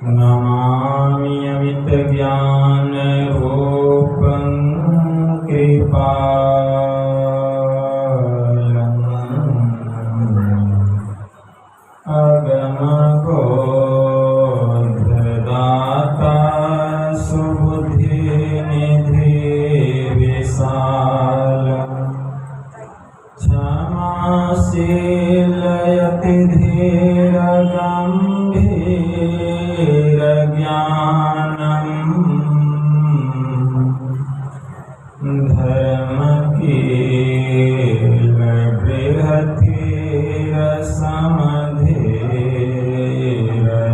नमामि अमित ज्ञान रूपं कृपालम् अगमगोधदाता सुबुद्धिनिधि विशालम् क्षमाशीलयति धीरगम्भीर ज्ञानम् धर्मकील बृहतीर समधीर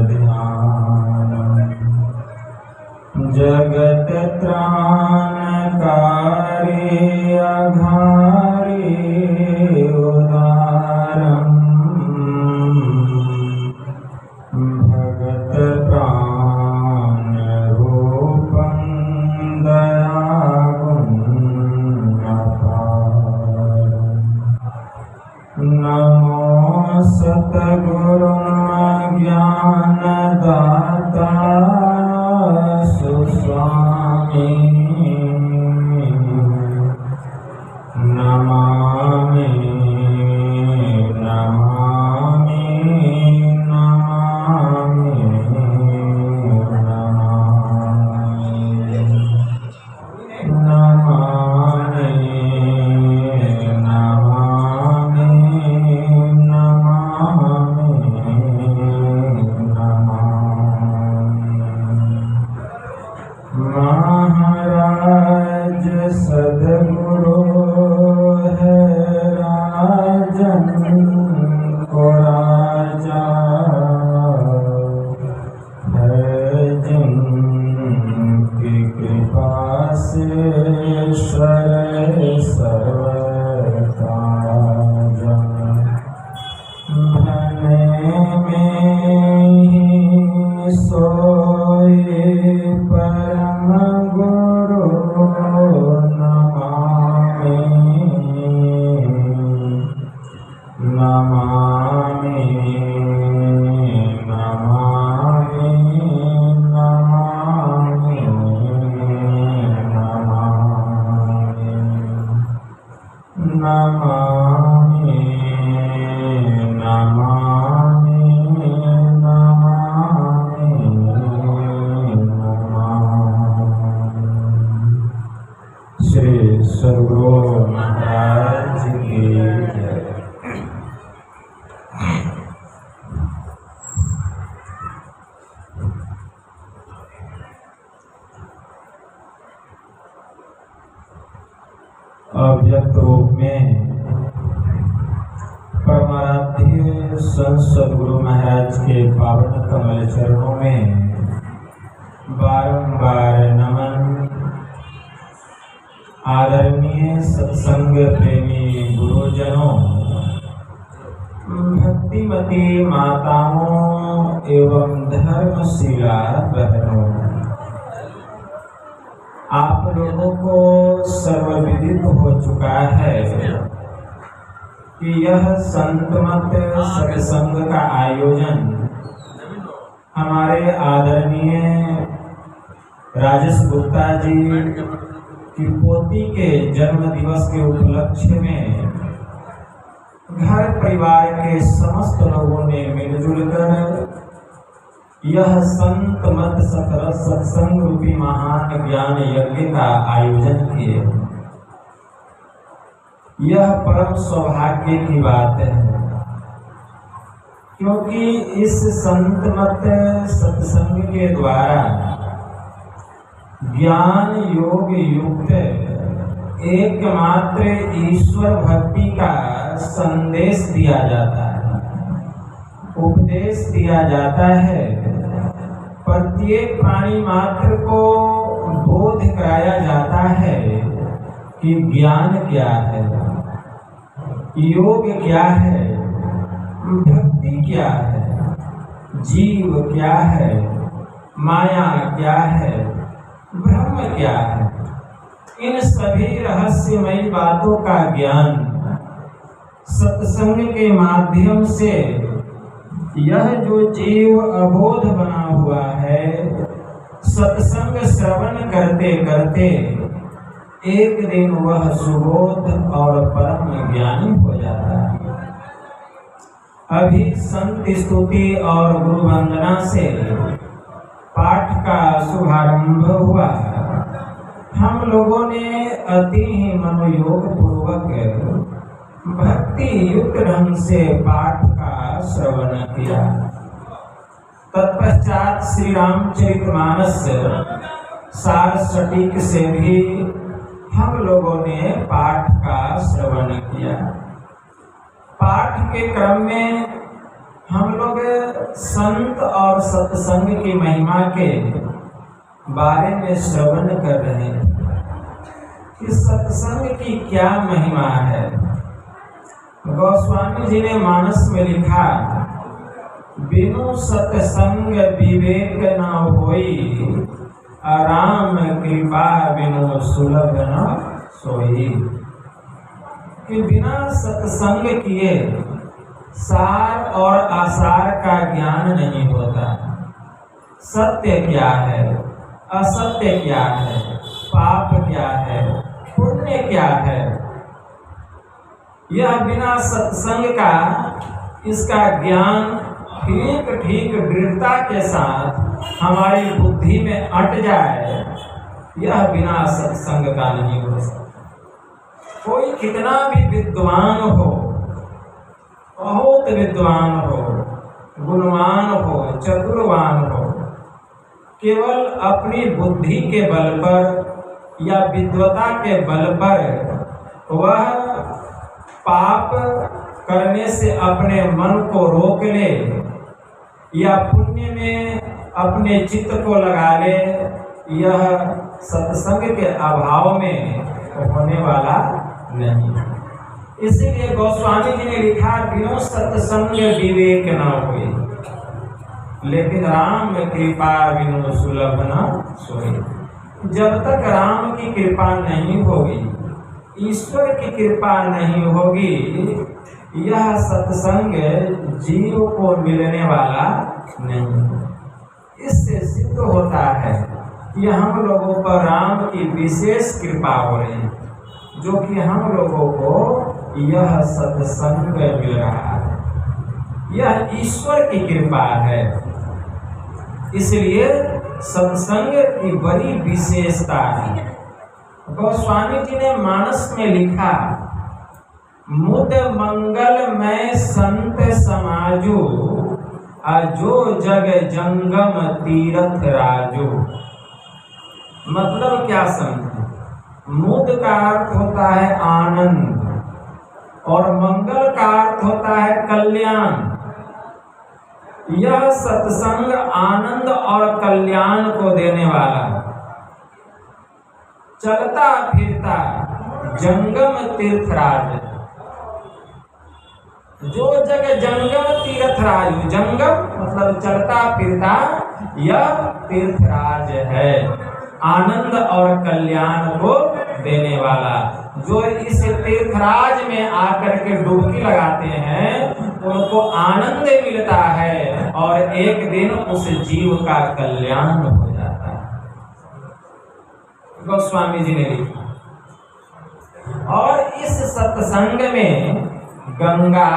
ध्यानम् जगत त्राणकारी अघारी उदारम् भगत प्राण रूपं दयागुण अपारम् नमो सतगुरु ज्ञानदाता सुस्वामी नमामि नमामि नमामि नमामि नमामि महाराज सद्गुरु है राजन को राजा है जिनकी कृपा से सर्वता भले में ही सोए परम गुरु नमामि नमामि नमामि नमामि नमामि नमामि श्री सद्गुरु महाराज की जय। अव्यक्त रूप में परमाराध्य संत सद्गुरु महाराज के पावन कमल चरणों में बारंबार नमन। आदरणीय सत्संग प्रेमी गुरुजनों, भक्तिमती माताओं एवं धर्मशीला बहनों, आप लोगों को सर्वविदित हो चुका है कि यह संतमत सत्संग का आयोजन हमारे आदरणीय राजेश गुप्ता जी की पोती के जन्म दिवस के उपलक्ष्य में घर परिवार के समस्त लोगों ने मिलजुल कर यह संत मत सतरस सत्संग रूपी महान ज्ञान यज्ञ का आयोजन किए। यह परम सौभाग्य की बात है, क्योंकि इस संत मत सत्संग के द्वारा ज्ञान योग युक्त एकमात्र ईश्वर भक्ति का संदेश दिया जाता है, उपदेश दिया जाता है। प्रत्येक प्राणी मात्र को बोध कराया जाता है कि ज्ञान क्या है, योग क्या है, भक्ति क्या है, जीव क्या है, माया क्या है, ब्रह्म क्या है। इन सभी रहस्यमयी बातों का ज्ञान सत्संग के माध्यम से यह जो जीव अबोध बना हुआ है, सत्संग श्रवण करते करते एक दिन वह सुबोध और परम ज्ञानी हो जाता है। अभी संत स्तुति और गुरु वंदना से पाठ का शुभारंभ हुआ। हम लोगों ने अति ही मनोयोग पूर्वक भक्ति युक्त ढंग से पाठ का श्रवण किया। तत्पश्चात श्री रामचरितमानस सार सटीक से भी हम लोगों ने पाठ का श्रवण किया। पाठ के क्रम में हम लोग संत और सत्संग की महिमा के बारे में श्रवण कर रहे हैं कि सत्संग की क्या महिमा है। गोस्वामी जी ने मानस में लिखा, बिनु सत्संग विवेक न होई, राम कृपा बिनु सुलभ न सोई। कि बिना सत्संग किए सार और आसार का ज्ञान नहीं होता। सत्य क्या है, असत्य क्या है, पाप क्या है, पुण्य क्या है, यह बिना सत्संग का इसका ज्ञान ठीक ठीक दृढ़ता के साथ हमारी बुद्धि में अट जाए, यह बिना सत्संग का नहीं हो सकता। कोई कितना भी विद्वान हो, बहुत विद्वान हो, गुणवान हो, चतुरवान हो, केवल अपनी बुद्धि के बल पर या विद्वता के बल पर वह पाप करने से अपने मन को रोक ले या पुण्य में अपने चित्त को लगा ले, यह सत्संग के अभाव में होने वाला नहीं। इसीलिए गोस्वामी जी ने लिखा, बिनु सत्संग विवेक न होई, लेकिन राम कृपा बिनु सुलभ न सोई। जब तक राम की कृपा नहीं होगी, ईश्वर की कृपा नहीं होगी, यह सत्संग जीव को मिलने वाला नहीं। इससे सिद्ध होता है कि हम लोगों पर राम की विशेष कृपा हो रही है, जो कि हम लोगों को यह सत्संग मिल रहा है। यह ईश्वर की कृपा है। इसलिए सत्संग की बड़ी विशेषता है। गोस्वामी जी ने मानस में लिखा, मुद मंगल में संत समाजो, अजो जग जंगम तीर्थ राजो। मतलब क्या समझे? मुद का अर्थ होता है आनंद और मंगल का अर्थ होता है कल्याण। यह सत्संग आनंद और कल्याण को देने वाला, चलता फिरता जंगम तीर्थराज, जो जगह जंगम तीर्थराज, जंगम मतलब चलता फिरता, यह तीर्थराज है, आनंद और कल्याण को देने वाला। जो इस तीर्थराज में आकर के डुबकी लगाते हैं, उनको आनंद मिलता है और एक दिन उस जीव का कल्याण हो जाता है। गोस्वामी जी ने लिखा। और इस सत्संग में गंगा,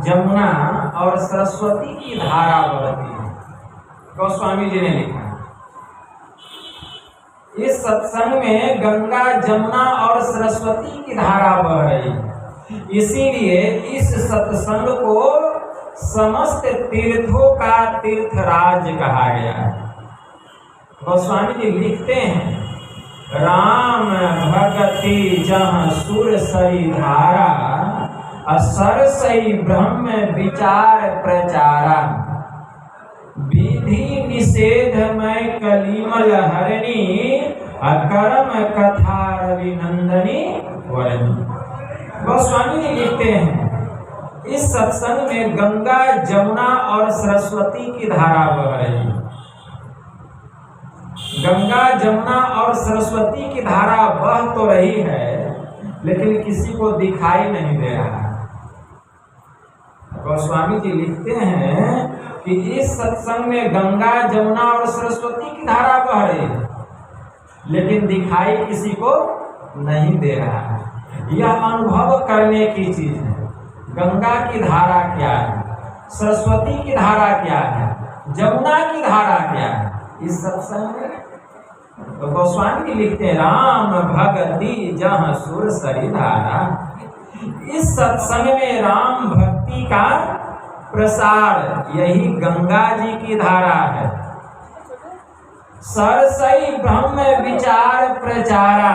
जमुना और सरस्वती की धारा बहती है। गोस्वामी जी ने लिखा, इस सत्संग में गंगा, जमुना और सरस्वती की धारा बह रही है। इसीलिए इस सत्संग को समस्त तीर्थों का तीर्थराज कहा गया है। गोस्वामी जी लिखते हैं, राम भगति जहाँ सुर सई धारा, असर सई ब्रह्म विचार प्रचारा, विधि निषेध में कलिमल हरणी, अकर्म कथा रवि नंदनी वरणी। गोस्वामी जी लिखते हैं, इस सत्संग में गंगा, जमुना और सरस्वती की धारा बह रही है। गंगा, जमुना और सरस्वती की धारा बह तो रही है, लेकिन किसी को दिखाई नहीं दे रहा है। गोस्वामी जी लिखते हैं कि इस सत्संग में गंगा, जमुना और सरस्वती की धारा बह रही है, लेकिन दिखाई किसी को नहीं दे रहा है। यह अनुभव करने की चीज है। गंगा की धारा क्या है, सरस्वती की धारा क्या है, जमुना की धारा क्या है इस सत्संग में। तो गोस्वामी जी लिखते हैं, राम भक्ति जहाँ सुर सरी धारा। इस सत्संग में राम भक्ति का प्रसार यही गंगा जी की धारा है। सरसई ब्रह्म विचार प्रचारा।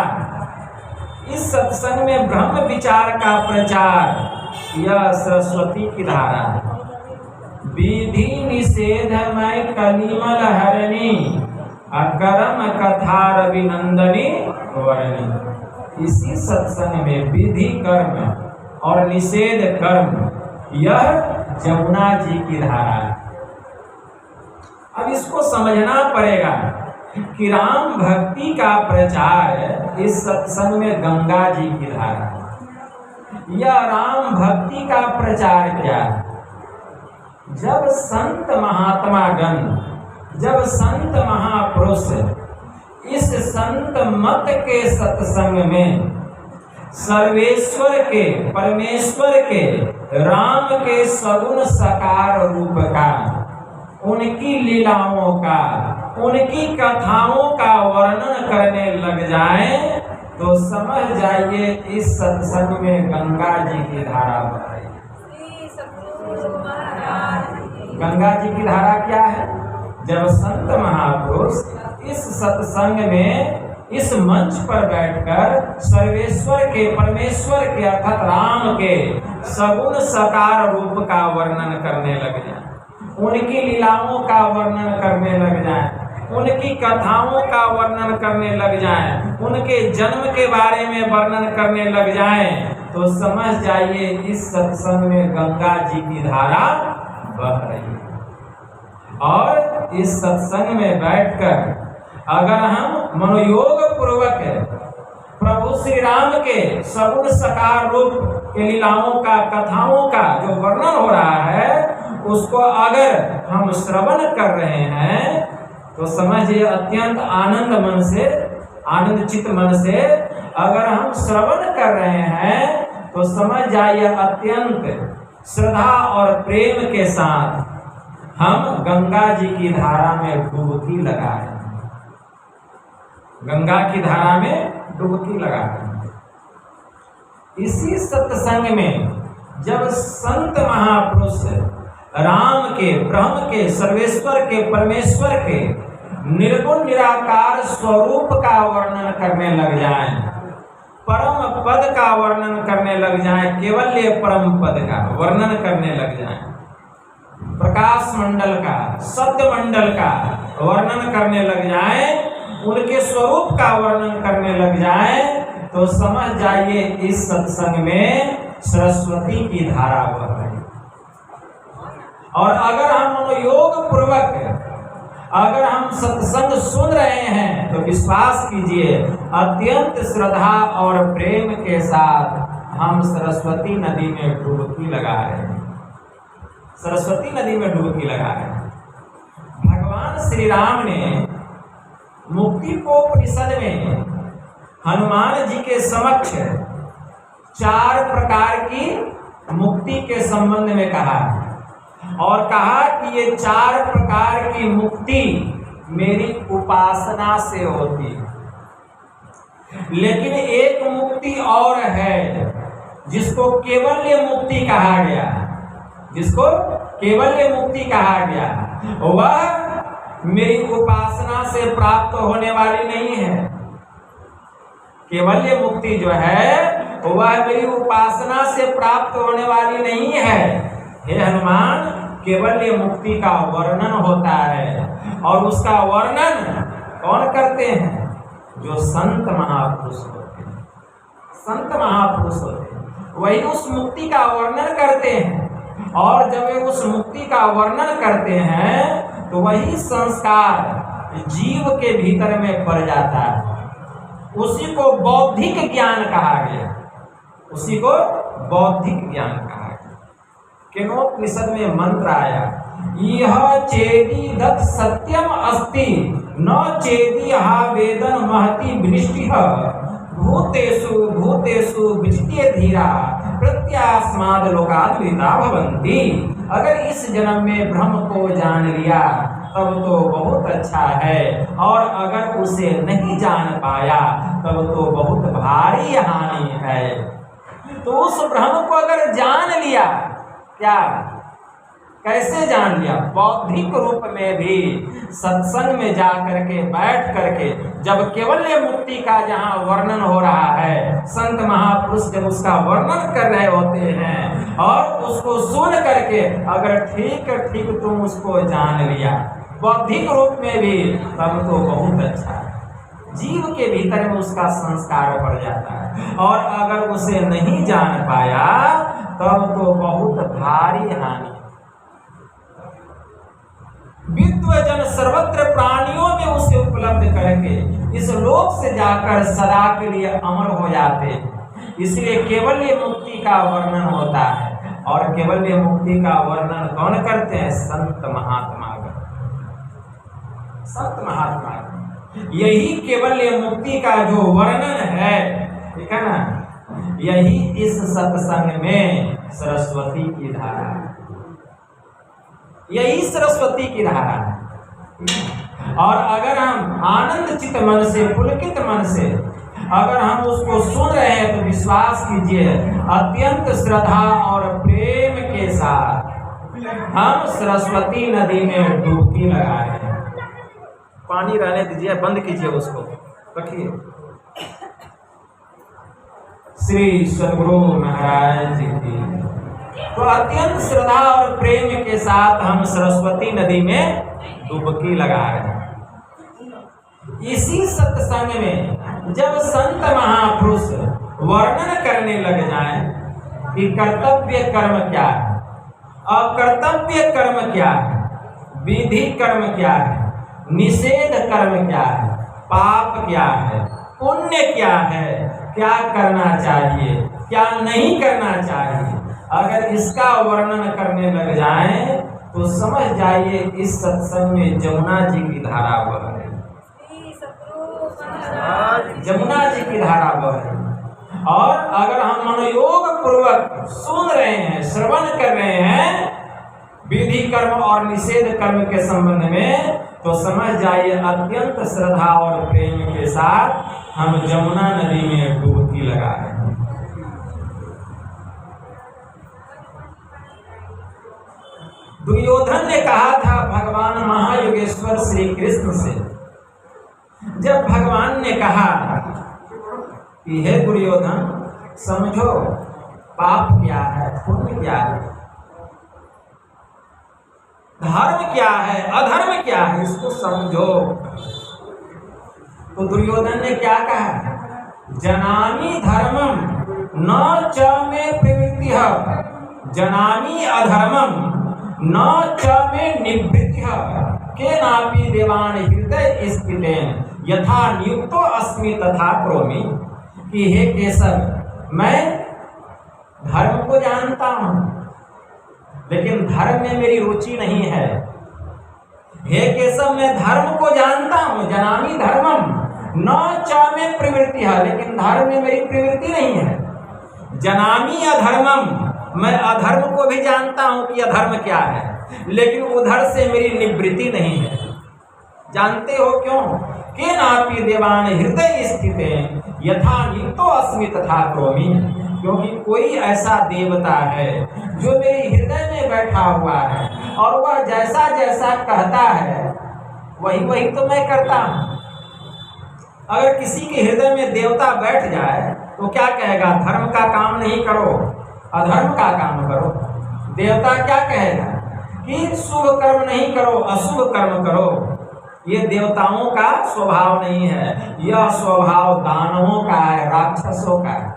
इस सत्संग में ब्रह्म विचार का प्रचार यह सरस्वती की धारा है। विधि निषेधमय कलिमल हरणी, अकरम कथा रविनंदनी वर्णी। इसी सत्संग में विधि कर्म और निषेध कर्म यह जमुना जी की धारा है। अब इसको समझना पड़ेगा कि राम भक्ति का प्रचार इस सत्संग में गंगा जी की धारा है। यह राम भक्ति का प्रचार क्या है? जब संत महात्मा गण, जब संत महापुरुष इस संत मत के सत्संग में सर्वेश्वर के, परमेश्वर के, राम के सगुण साकार रूप का, उनकी लीलाओं का, उनकी कथाओं का वर्णन करने लग जाएं, तो समझ जाइए इस सत्संग में गंगा जी की धारा बह रही है। गंगा जी की धारा क्या है? जब संत महापुरुष इस सत्संग में, इस मंच पर बैठकर सर्वेश्वर के, परमेश्वर के अर्थात राम के सगुण साकार रूप का वर्णन करने लग जाए, उनकी लीलाओं का वर्णन करने लग जाए, उनकी कथाओं का वर्णन करने लग जाए, उनके जन्म के बारे में वर्णन करने लग जाए, तो समझ जाइए इस सत्संग में गंगा जी की धारा बह रही है। और इस सत्संग में बैठकर अगर हम मनोयोग पूर्वक प्रभु श्री राम के सगुण साकार रूप के लीलाओं का, कथाओं का जो वर्णन हो रहा है, उसको अगर हम श्रवण कर रहे हैं, तो समझिए अत्यंत आनंद मन से, आनंद चित्त मन से अगर हम श्रवण कर रहे हैं, तो समझ जाइए अत्यंत श्रद्धा और प्रेम के साथ हम गंगा जी की धारा में डुबकी लगा रहे हैं। गंगा की धारा में डुबकी लगा रहे हैं। इसी सत्संग में जब संत महापुरुष राम के, ब्रह्म के, सर्वेश्वर के, परमेश्वर के निर्गुण निराकार स्वरूप का वर्णन करने लग जाएं, परम पद का वर्णन करने लग जाएं, केवल्य परम पद का वर्णन करने लग जाएं, प्रकाश मंडल का, सत्य मंडल का वर्णन करने लग जाएं, उनके स्वरूप का वर्णन करने लग जाएं, तो समझ जाइए इस सत्संग में सरस्वती की धारा बह रही है। और अगर हम मनोयोग पूर्वक अगर हम सत्संग सुन रहे हैं, तो विश्वास कीजिए अत्यंत श्रद्धा और प्रेम के साथ हम सरस्वती नदी में डुबकी लगा रहे हैं। सरस्वती नदी में डुबकी लगा रहे हैं। भगवान श्री राम ने मुक्तिकोपनिषद में हनुमान जी के समक्ष 4 प्रकार की मुक्ति के संबंध में कहा और कहा कि ये 4 प्रकार की मुक्ति मेरी उपासना से होती है। लेकिन एक मुक्ति और है जिसको केवल्य मुक्ति कहा गया, जिसको केवल्य मुक्ति कहा गया, वह मेरी उपासना से प्राप्त होने वाली नहीं है। केवल्य मुक्ति जो है वह मेरी उपासना से प्राप्त होने वाली नहीं है। हे हनुमान, केवल्य मुक्ति का वर्णन होता है और उसका वर्णन कौन करते हैं? जो संत महापुरुष होते हैं। संत महापुरुष होते हैं वही उस मुक्ति का वर्णन करते हैं, और जब वे उस मुक्ति का वर्णन करते हैं तो वही संस्कार जीव के भीतर में पड़ जाता है। उसी को बौद्धिक ज्ञान कहा गया, उसी को बौद्धिक ज्ञान कहा गया। केनोपनिषद में मंत्र आया, यह चेदी दत्त सत्यम अस्ति न चेदी हा वेदन महति वृष्टि भूतेषु भूतेषु विचित्य धीरा प्रत्यास्माद लोकाद्विता भवन्ति। अगर इस जन्म में ब्रह्म को जान लिया तब तो बहुत अच्छा है, और अगर उसे नहीं जान पाया तब तो बहुत भारी हानि है। तो उस ब्रह्म को अगर जान लिया, क्या कैसे जान लिया? बौद्धिक रूप में भी सत्संग में जा करके बैठ करके, जब केवल्य मुक्ति का जहाँ वर्णन हो रहा है, संत महापुरुष जब उसका वर्णन कर रहे होते हैं और उसको सुन करके अगर ठीक ठीक तुम उसको जान लिया बौद्धिक रूप में भी, तब तो बहुत अच्छा है। जीव के भीतर में उसका संस्कार पड़ जाता है, और अगर उसे नहीं जान पाया तब तो बहुत भारी हानि। विद्वजन सर्वत्र प्राणियों में उसे उपलब्ध करके इस लोक से जाकर सदा के लिए अमर हो जाते। इसलिए केवल्य मुक्ति का वर्णन होता है, और केवल्य मुक्ति का वर्णन कौन करते हैं? संत महात्मा। संत महात्मा यही केवल्य मुक्ति का जो वर्णन है, ठीक है ना, यही इस सत्संग में सरस्वती की धारा है, यही सरस्वती की धारा है। और अगर हम आनंद चित्त मन से, पुलकित मन से अगर हम उसको सुन रहे हैं तो विश्वास कीजिए अत्यंत श्रद्धा और प्रेम के साथ हम सरस्वती नदी में डुबकी लगा रहे हैं। पानी रहने दीजिए, बंद कीजिए, उसको रखिए। श्री सद्गुरु महाराज जी की तो अत्यंत श्रद्धा और प्रेम के साथ हम सरस्वती नदी में डुबकी लगा रहे हैं। इसी सत्संग में जब संत महापुरुष वर्णन करने लग जाएं कि कर्तव्य कर्म क्या है, अकर्तव्य कर्म क्या है, विधि कर्म क्या है, निषेध कर्म क्या है, पाप क्या है, पुण्य क्या है, क्या करना चाहिए, क्या नहीं करना चाहिए, अगर इसका वर्णन करने लग जाएं तो समझ जाइए इस सत्संग में जमुना जी की धारा बह रही, जमुना जी की धारा बह रही। और अगर हम मनोयोग पूर्वक सुन रहे हैं, श्रवण कर रहे हैं विधि कर्म और निषेध कर्म के संबंध में, तो समझ जाइए अत्यंत श्रद्धा और प्रेम के साथ हम जमुना नदी में डुबकी लगा रहे हैं। दुर्योधन ने कहा था भगवान महायोगेश्वर श्री कृष्ण से, जब भगवान ने कहा कि हे दुर्योधन समझो पाप क्या है, पुण्य क्या है, धर्म क्या है, अधर्म क्या है, इसको समझो। तो दुर्योधन ने क्या कहा? जनामि धर्मम न च मे प्रवृत्तिः, जनामि अधर्मम न च मे निवृत्तिः, केनापि देवान हृदय स्थितेन यथा नियुक्तो अस्मि तथा करोमि। कि हे केशव, मैं धर्म को जानता हूँ लेकिन धर्म में मेरी रुचि नहीं है। हे केशव, मैं धर्म को जानता हूँ, जनामि धर्मम न च मे प्रवृत्तिः, लेकिन धर्म में मेरी प्रवृत्ति नहीं है। जनामि अधर्मम, मैं अधर्म को भी जानता हूँ कि अधर्म क्या है, लेकिन उधर से मेरी निवृत्ति नहीं है। जानते हो क्यों? केनापि देवान हृदय स्थितेन यथा नियुक्तो अस्मि तथा करोमि, क्योंकि कोई ऐसा देवता है जो मेरे हृदय में बैठा हुआ है और वह जैसा जैसा कहता है वही वही तो मैं करता हूँ। अगर किसी के हृदय में देवता बैठ जाए तो क्या कहेगा? धर्म का काम नहीं करो, अधर्म का काम करो। देवता क्या कहेगा कि शुभ कर्म नहीं करो, अशुभ कर्म करो। ये देवताओं का स्वभाव नहीं है, यह स्वभाव दानवों का है, राक्षसों का है।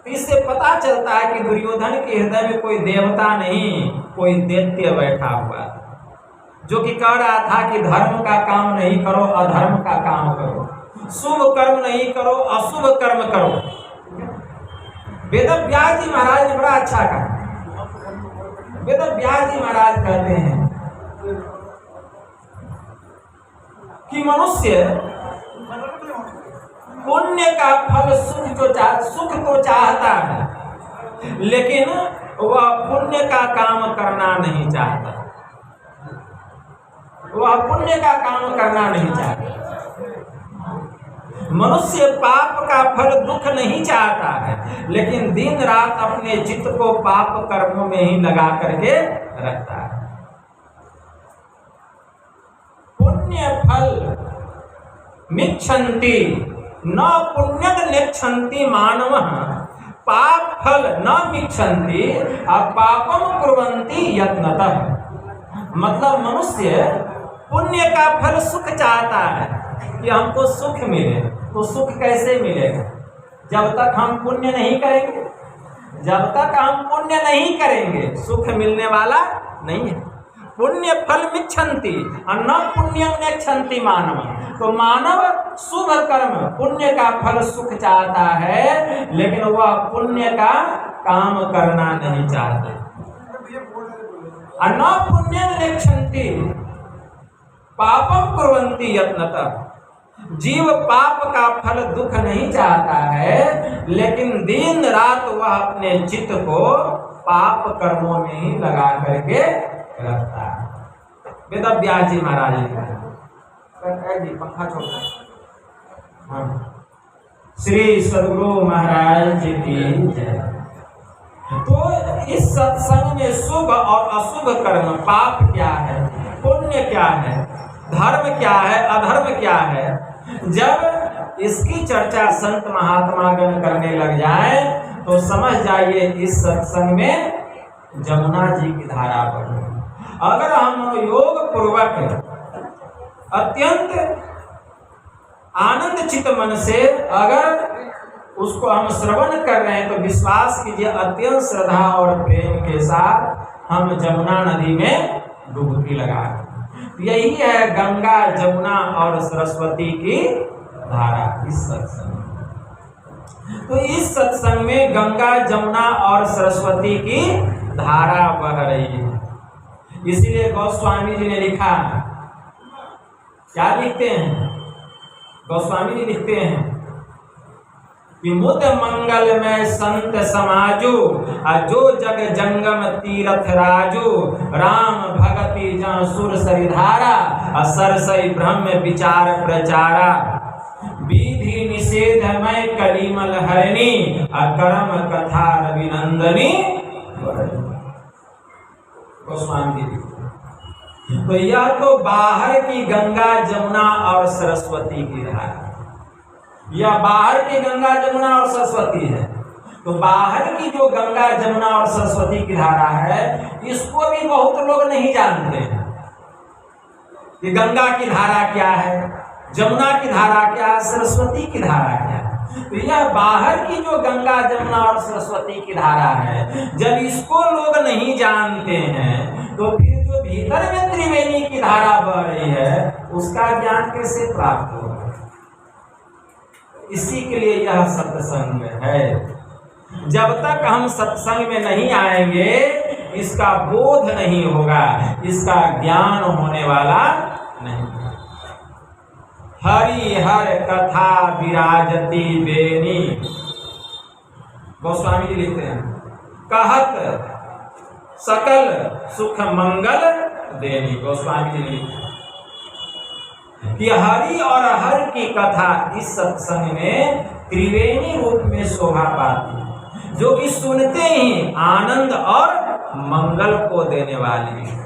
इससे पता चलता है कि दुर्योधन के हृदय में कोई देवता नहीं, कोई दैत्य बैठा हुआ जो कि कह रहा था कि धर्म का काम नहीं करो, अधर्म का काम करो, शुभ कर्म नहीं करो, अशुभ कर्म करो। वेदव्यास जी महाराज ने बड़ा अच्छा कहा, वेद व्यास जी महाराज कहते हैं कि मनुष्य पुण्य का फल सुख तो चाहता है, लेकिन वह पुण्य का काम करना नहीं चाहता। वह पुण्य का काम करना नहीं चाहता। मनुष्य पाप का फल दुख नहीं चाहता है, लेकिन दिन रात अपने चित्त को पाप कर्मों में ही लगा करके रखता है। पुण्य फल मिच्छन्ति न पुण्यद नेच्छन्ति मानवः, पाप फल न मिच्छन्ति पापम कुर्वन्ति यत्नतः। मतलब मनुष्य पुण्य का फल सुख चाहता है कि हमको सुख मिले, तो सुख कैसे मिलेगा? जब तक हम पुण्य नहीं करेंगे, जब तक हम पुण्य नहीं करेंगे सुख मिलने वाला नहीं है। पुण्य फल मिच्छन्ति और न पुण्यम नेच्छन्ति मानव। तो मानव शुभ कर्म पुण्य का फल सुख चाहता है, लेकिन वह पुण्य का काम करना नहीं चाहते। न पुण्यम नेच्छन्ति पापम कुर्वन्ति यत्नतः। जीव पाप का फल दुख नहीं चाहता है, लेकिन दिन रात वह अपने चित्त को पाप कर्मों में ही लगा करके रखता है। वेद व्यास जी महाराज जी पंखा छोड़ता। हाँ, श्री सद्गुरु महाराज जी की जय। तो इस सत्संग में शुभ और अशुभ कर्म, पाप क्या है, पुण्य क्या है, धर्म क्या है, अधर्म क्या है, जब इसकी चर्चा संत महात्मागण करने लग जाए तो समझ जाइए इस सत्संग में जमुना जी की धारा बढ़े। अगर हम योग पूर्वक अत्यंत आनंद चित मन से अगर उसको हम श्रवण कर रहे हैं, तो विश्वास कीजिए अत्यंत श्रद्धा और प्रेम के साथ हम जमुना नदी में डुबकी लगा। यही है गंगा जमुना और सरस्वती की धारा इस सत्संग में। तो इस सत्संग में गंगा जमुना और सरस्वती की धारा बह रही है। इसीलिए गोस्वामी जी ने लिखा, क्या लिखते हैं गोस्वामी जी? लिखते हैं कि मुद मंगल में संत समाजो, जो जग जंगम तीरथ राजो, राम भगति जन सुर सरिधारा, सरसई ब्रह्म विचार प्रचारा, विधि निषेध मय कलिमल हरणी, करम कथा रविनंदनी। गोस्वामी जी। तो यह तो बाहर की गंगा जमुना और सरस्वती की धारा, यह बाहर की गंगा जमुना और सरस्वती है। तो बाहर की जो गंगा जमुना और सरस्वती की धारा है, इसको भी बहुत लोग नहीं जानते हैं कि गंगा की धारा क्या है, जमुना की धारा क्या है, सरस्वती की धारा क्या है। तो यह बाहर की जो गंगा जमुना और सरस्वती की धारा है, जब इसको लोग नहीं जानते हैं, तो फिर जो भीतर में त्रिवेणी की धारा बह रही है, उसका ज्ञान कैसे प्राप्त होगा? इसी के लिए यह सत्संग में है। जब तक हम सत्संग में नहीं आएंगे, इसका बोध नहीं होगा, इसका ज्ञान होने वाला नहीं। हरि हर कथा विराजती बेनी, गोस्वामी जी लिखते हैं, कहत सकल सुख मंगल देनी। गोस्वामी जी लिखते हैं कि हरि और हर की कथा इस सत्संग में त्रिवेणी रूप में शोभा पाती है, जो कि सुनते ही आनंद और मंगल को देने वाली है,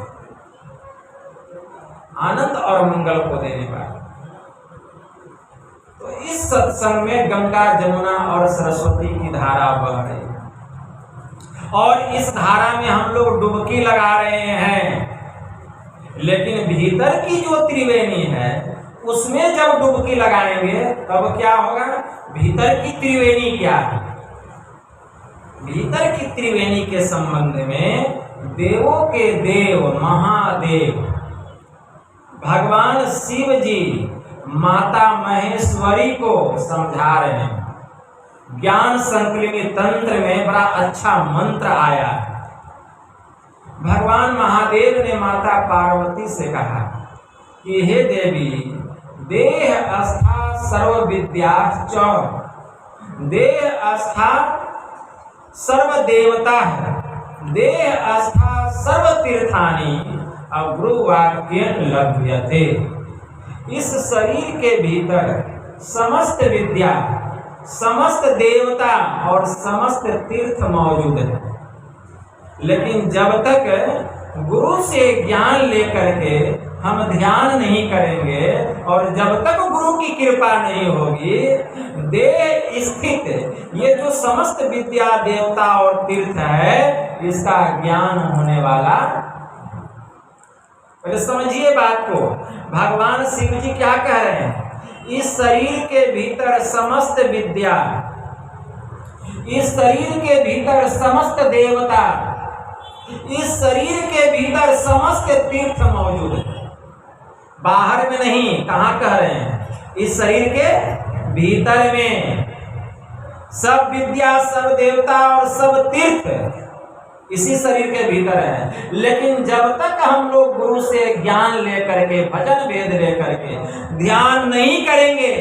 आनंद और मंगल को देने वाली। तो इस सत्संग में गंगा जमुना और सरस्वती की धारा बह रही है, और इस धारा में हम लोग डुबकी लगा रहे हैं। लेकिन भीतर की जो त्रिवेणी है, उसमें जब डुबकी लगाएंगे तब क्या होगा? भीतर की त्रिवेणी क्या है? भीतर की त्रिवेणी के संबंध में देवों के देव महादेव भगवान शिव जी माता महेश्वरी को समझा रहे हैं। ज्ञान संकलिनी तंत्र में बड़ा अच्छा मंत्र आया है। भगवान महादेव ने माता पार्वती से कहा कि हे देवी, देह आस्था सर्व विद्याश्च, देह आस्था सर्व देवता है, देह आस्था सर्व तीर्थानि अब्रुवाक्येन लभ्यते। इस शरीर के भीतर समस्त विद्या, समस्त देवता और समस्त तीर्थ मौजूद है, लेकिन जब तक गुरु से ज्ञान लेकर के हम ध्यान नहीं करेंगे और जब तक गुरु की कृपा नहीं होगी, देह स्थित ये जो समस्त विद्या, देवता और तीर्थ है, इसका ज्ञान होने वाला। पहले समझिए बात को। भगवान शिव जी क्या कह रहे हैं? इस शरीर के भीतर समस्त विद्या, इस शरीर के भीतर समस्त देवता, इस शरीर के भीतर समस्त तीर्थ मौजूद है। बाहर में नहीं, कहाँ कह रहे हैं? इस शरीर के भीतर में सब विद्या, सब देवता और सब तीर्थ इसी शरीर के भीतर है। लेकिन जब तक हम लोग गुरु से ज्ञान लेकर के, भजन वेद लेकर के ध्यान नहीं करेंगे,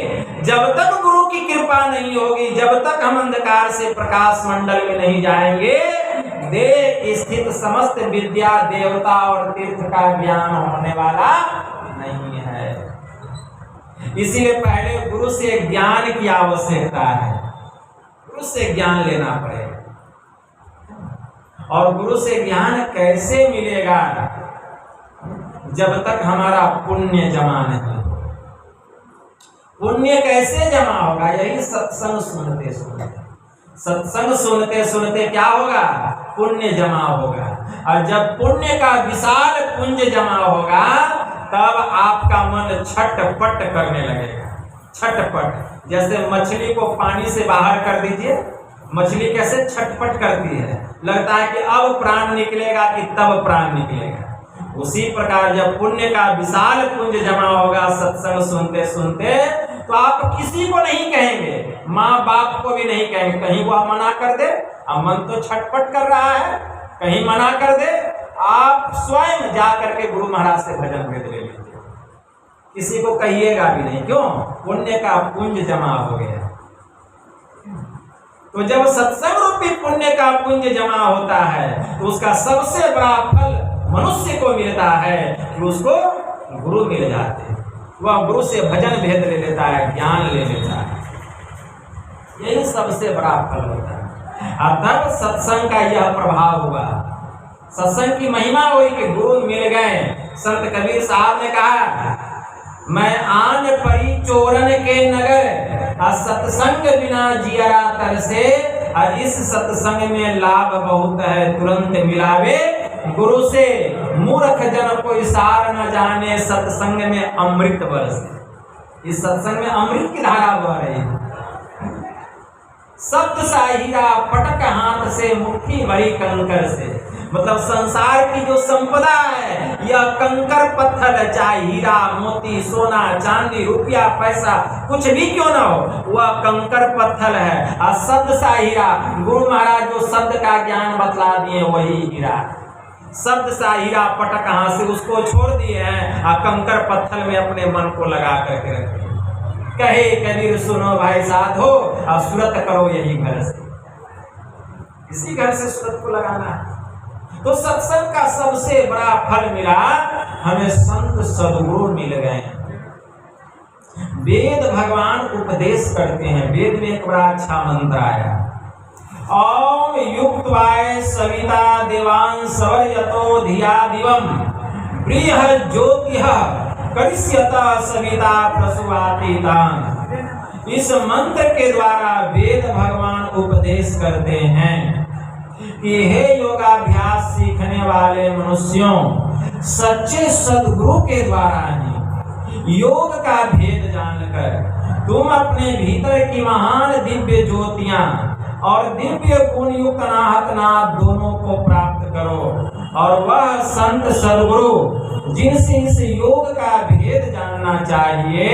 जब तक गुरु की कृपा नहीं होगी, जब तक हम अंधकार से प्रकाश मंडल में नहीं जाएंगे, देह स्थित समस्त विद्या, देवता और तीर्थ का ज्ञान होने वाला नहीं है। इसीलिए पहले गुरु से ज्ञान की आवश्यकता है। गुरु से ज्ञान लेना पड़ेगा। और गुरु से ज्ञान कैसे मिलेगा? जब तक हमारा पुण्य जमा नहीं। पुण्य कैसे जमा होगा? यही सत्संग सुनते सुनते, सत्संग सुनते सुनते क्या होगा? पुण्य जमा होगा। और जब पुण्य का विशाल पुंज जमा होगा, तब आपका मन छटपट करने लगेगा। छटपट, जैसे मछली को पानी से बाहर कर दीजिए, मछली कैसे छटपट करती है, लगता है कि अब प्राण निकलेगा कि तब प्राण निकलेगा। उसी प्रकार जब पुण्य का विशाल पुंज जमा होगा सत्संग सुनते सुनते, तो आप किसी को नहीं कहेंगे, माँ बाप को भी नहीं कहेंगे। कहीं वो मना कर दे, अब मन तो छटपट कर रहा है, कहीं मना कर दे, आप स्वयं जा करके गुरु महाराज से भजन वेद ले लीजिए। किसी को कहिएगा भी नहीं। क्यों? पुण्य का पुंज जमा हो गया। तो जब सत्संग रूपी पुण्य का पुंज जमा होता है, तो उसका सबसे बड़ा फल मनुष्य को मिलता है कि उसको गुरु मिल जाते हैं। वह गुरु से भजन भेद ले लेता है, ज्ञान ले लेता है। यही सबसे बड़ा फल होता है। अर्थात सत्संग का यह प्रभाव हुआ, सत्संग की महिमा हुई कि गुरु मिल गए। संत कबीर साहब ने कहा, मैं आन परी चोरन के नगर, सत्संग बिना जियरा तरसे। और इस सत्संग में लाभ बहुत है, तुरंत मिलावे गुरु से। मूर्ख जन कोई सार न जाने, सत्संग में अमृत बरसे। इस सत्संग में अमृत की धारा बह रही है। शब्द सा हीरा पटक हाथ से, मुट्ठी भरी कंकर से। मतलब संसार की जो संपदा है, यह कंकर पत्थर, चाहे हीरा मोती सोना चांदी रुपया पैसा कुछ भी क्यों ना हो, वह कंकर पत्थर है। और शब्द सा हीरा, गुरु महाराज जो शब्द का ज्ञान बतला दिए वही हीरा। शब्द सा हीरा पटक हाथ से, उसको छोड़ दिए हैं और कंकर पत्थर में अपने मन को लगा करके रखे। कहे कबीर सुनो भाई साधो, और सूरत करो यही घर से। इसी घर से सूरत को लगाना है। तो सत्संग का सबसे बड़ा फल मिला, हमें संत सद्गुरु मिल गए। वेद भगवान उपदेश करते हैं। वेद में एक बड़ा अच्छा मंत्र आया, ओम युक्तवाय सविता देवान सवर्यतो धिया दिवम प्रिय ज्योतिः करिष्यता सविता प्रसुवातीतान। इस मंत्र के द्वारा वेद भगवान उपदेश करते हैं कि हे योगाभ्यास सीखने वाले मनुष्यों, सच्चे सद्गुरु के द्वारा ही योग का भेद जानकर तुम अपने भीतर की महान दिव्य ज्योतियां और दिव्य गुण युक्त अनाहत नाथ दोनों को प्राप्त करो। और वह संत सद्गुरु जिनसे इस योग का भेद जानना चाहिए,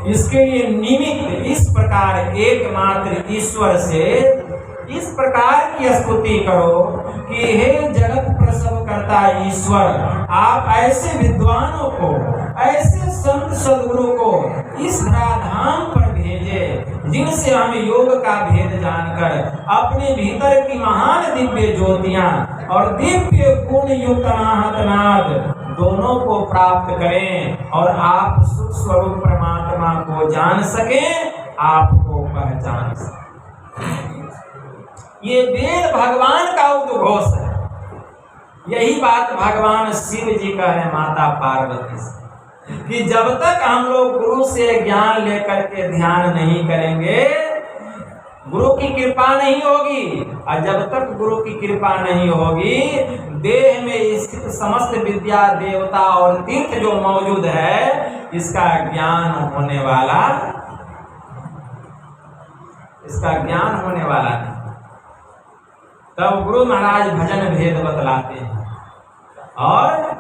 इसके लिए निमित्त इस प्रकार एकमात्र ईश्वर से इस प्रकार की स्तुति करो कि हे जगत प्रसव करता ईश्वर आप ऐसे विद्वानों को, ऐसे संत सद्गुरु को इस धराधाम पर भेजे जिनसे हम योग का भेद जानकर अपने भीतर की महान दिव्य ज्योतियां और दिव्य गुण युक्त नाद दोनों को प्राप्त करें और आप सुख स्वरूप परमात्मा को जान सकें, आपको पहचान सकें। ये वेद भगवान का उद्घोष है। यही बात भगवान शिव जी कह रहे माता पार्वती से कि जब तक हम लोग गुरु से ज्ञान लेकर के ध्यान नहीं करेंगे, गुरु की कृपा नहीं होगी, और जब तक गुरु की कृपा नहीं होगी, देह में स्थित समस्त विद्या देवता और तीर्थ जो मौजूद है, इसका ज्ञान होने वाला नहीं। तब गुरु महाराज भजन भेद बतलाते हैं, और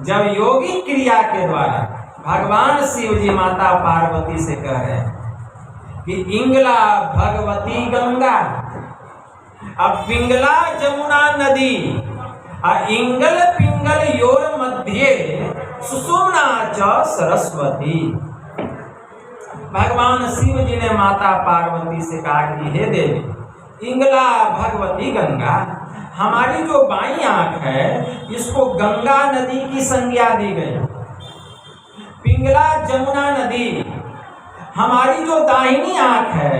जब योगी क्रिया के द्वारा भगवान शिव जी माता पार्वती से कह रहे हैं कि इंगला भगवती गंगा, अब पिंगला जमुना नदी, इंगल पिंगल योर मध्य सुषुम्ना च सरस्वती। भगवान शिव जी ने माता पार्वती से कहा कि हे देवी, इंगला भगवती गंगा, हमारी जो बाईं आंख है इसको गंगा नदी की संज्ञा दी गई। पिंगला जमुना नदी, हमारी जो दाहिनी आंख है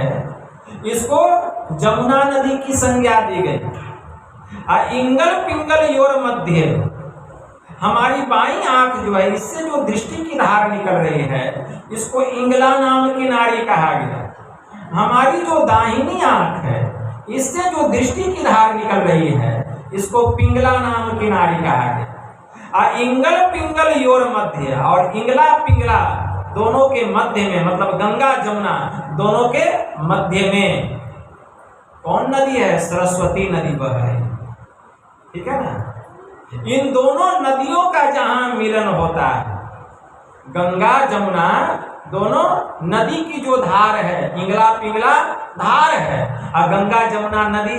इसको जमुना नदी की संज्ञा दी गई। इंगल पिंगल योर मध्य, हमारी बाईं आंख जो है, इससे जो दृष्टि की धार निकल रही है, इसको इंगला नाम की नाड़ी कहा गया। हमारी जो दाहिनी आंख है, इससे जो दृष्टि की धार निकल रही है, इसको पिंगला नाम की नाड़ी कहा गया। इंगल पिंगल योर मध्य, और इंगला पिंगला दोनों के मध्य में, मतलब गंगा जमुना दोनों के मध्य में कौन नदी है? सरस्वती नदी बह रही है, ठीक है ना। इन दोनों नदियों का जहां मिलन होता है, गंगा जमुना दोनों नदी की जो धार है, इंगला पिंगला धार है, और गंगा जमुना नदी,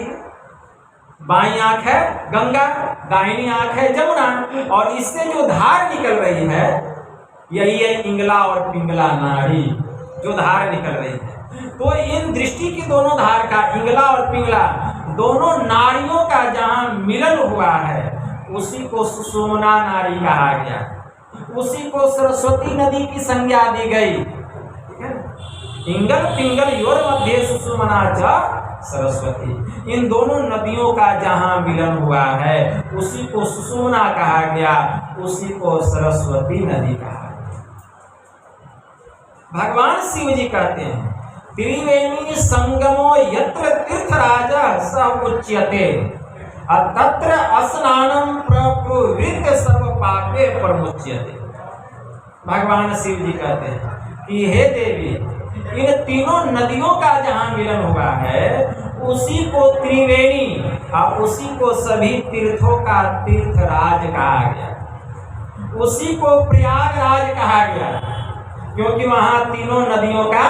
बाईं आंख है गंगा, दाहिनी आंख है जमुना, और इससे जो धार निकल रही है यही है इंगला और पिंगला नाड़ी, जो धार निकल रही है। तो इन दृष्टि की दोनों धार का, इंगला और पिंगला दोनों नाड़ियों का जहां मिलन हुआ है, उसी को सुषुम्ना नाड़ी कहा गया, उसी को सरस्वती नदी की संज्ञा दी गई। इंगल पिंगल योर मध्य सुषुम्ना च सरस्वती, इन दोनों नदियों का जहां मिलन हुआ है उसी को सुषुम्ना कहा गया, उसी को सरस्वती नदी कहा गया। भगवान शिव जी कहते हैं त्रिवेणी संगमो यत्र तीर्थराज स उच्यते तत्र स्नानम प्रकृवृत्त सर्व पापे प्रमुच्यते। भगवान शिव जी कहते हैं कि हे देवी, इन तीनों नदियों का जहां मिलन हुआ है उसी को त्रिवेणी और उसी को सभी तीर्थों का तीर्थराज कहा गया, उसी को प्रयागराज कहा गया, क्योंकि वहां तीनों नदियों का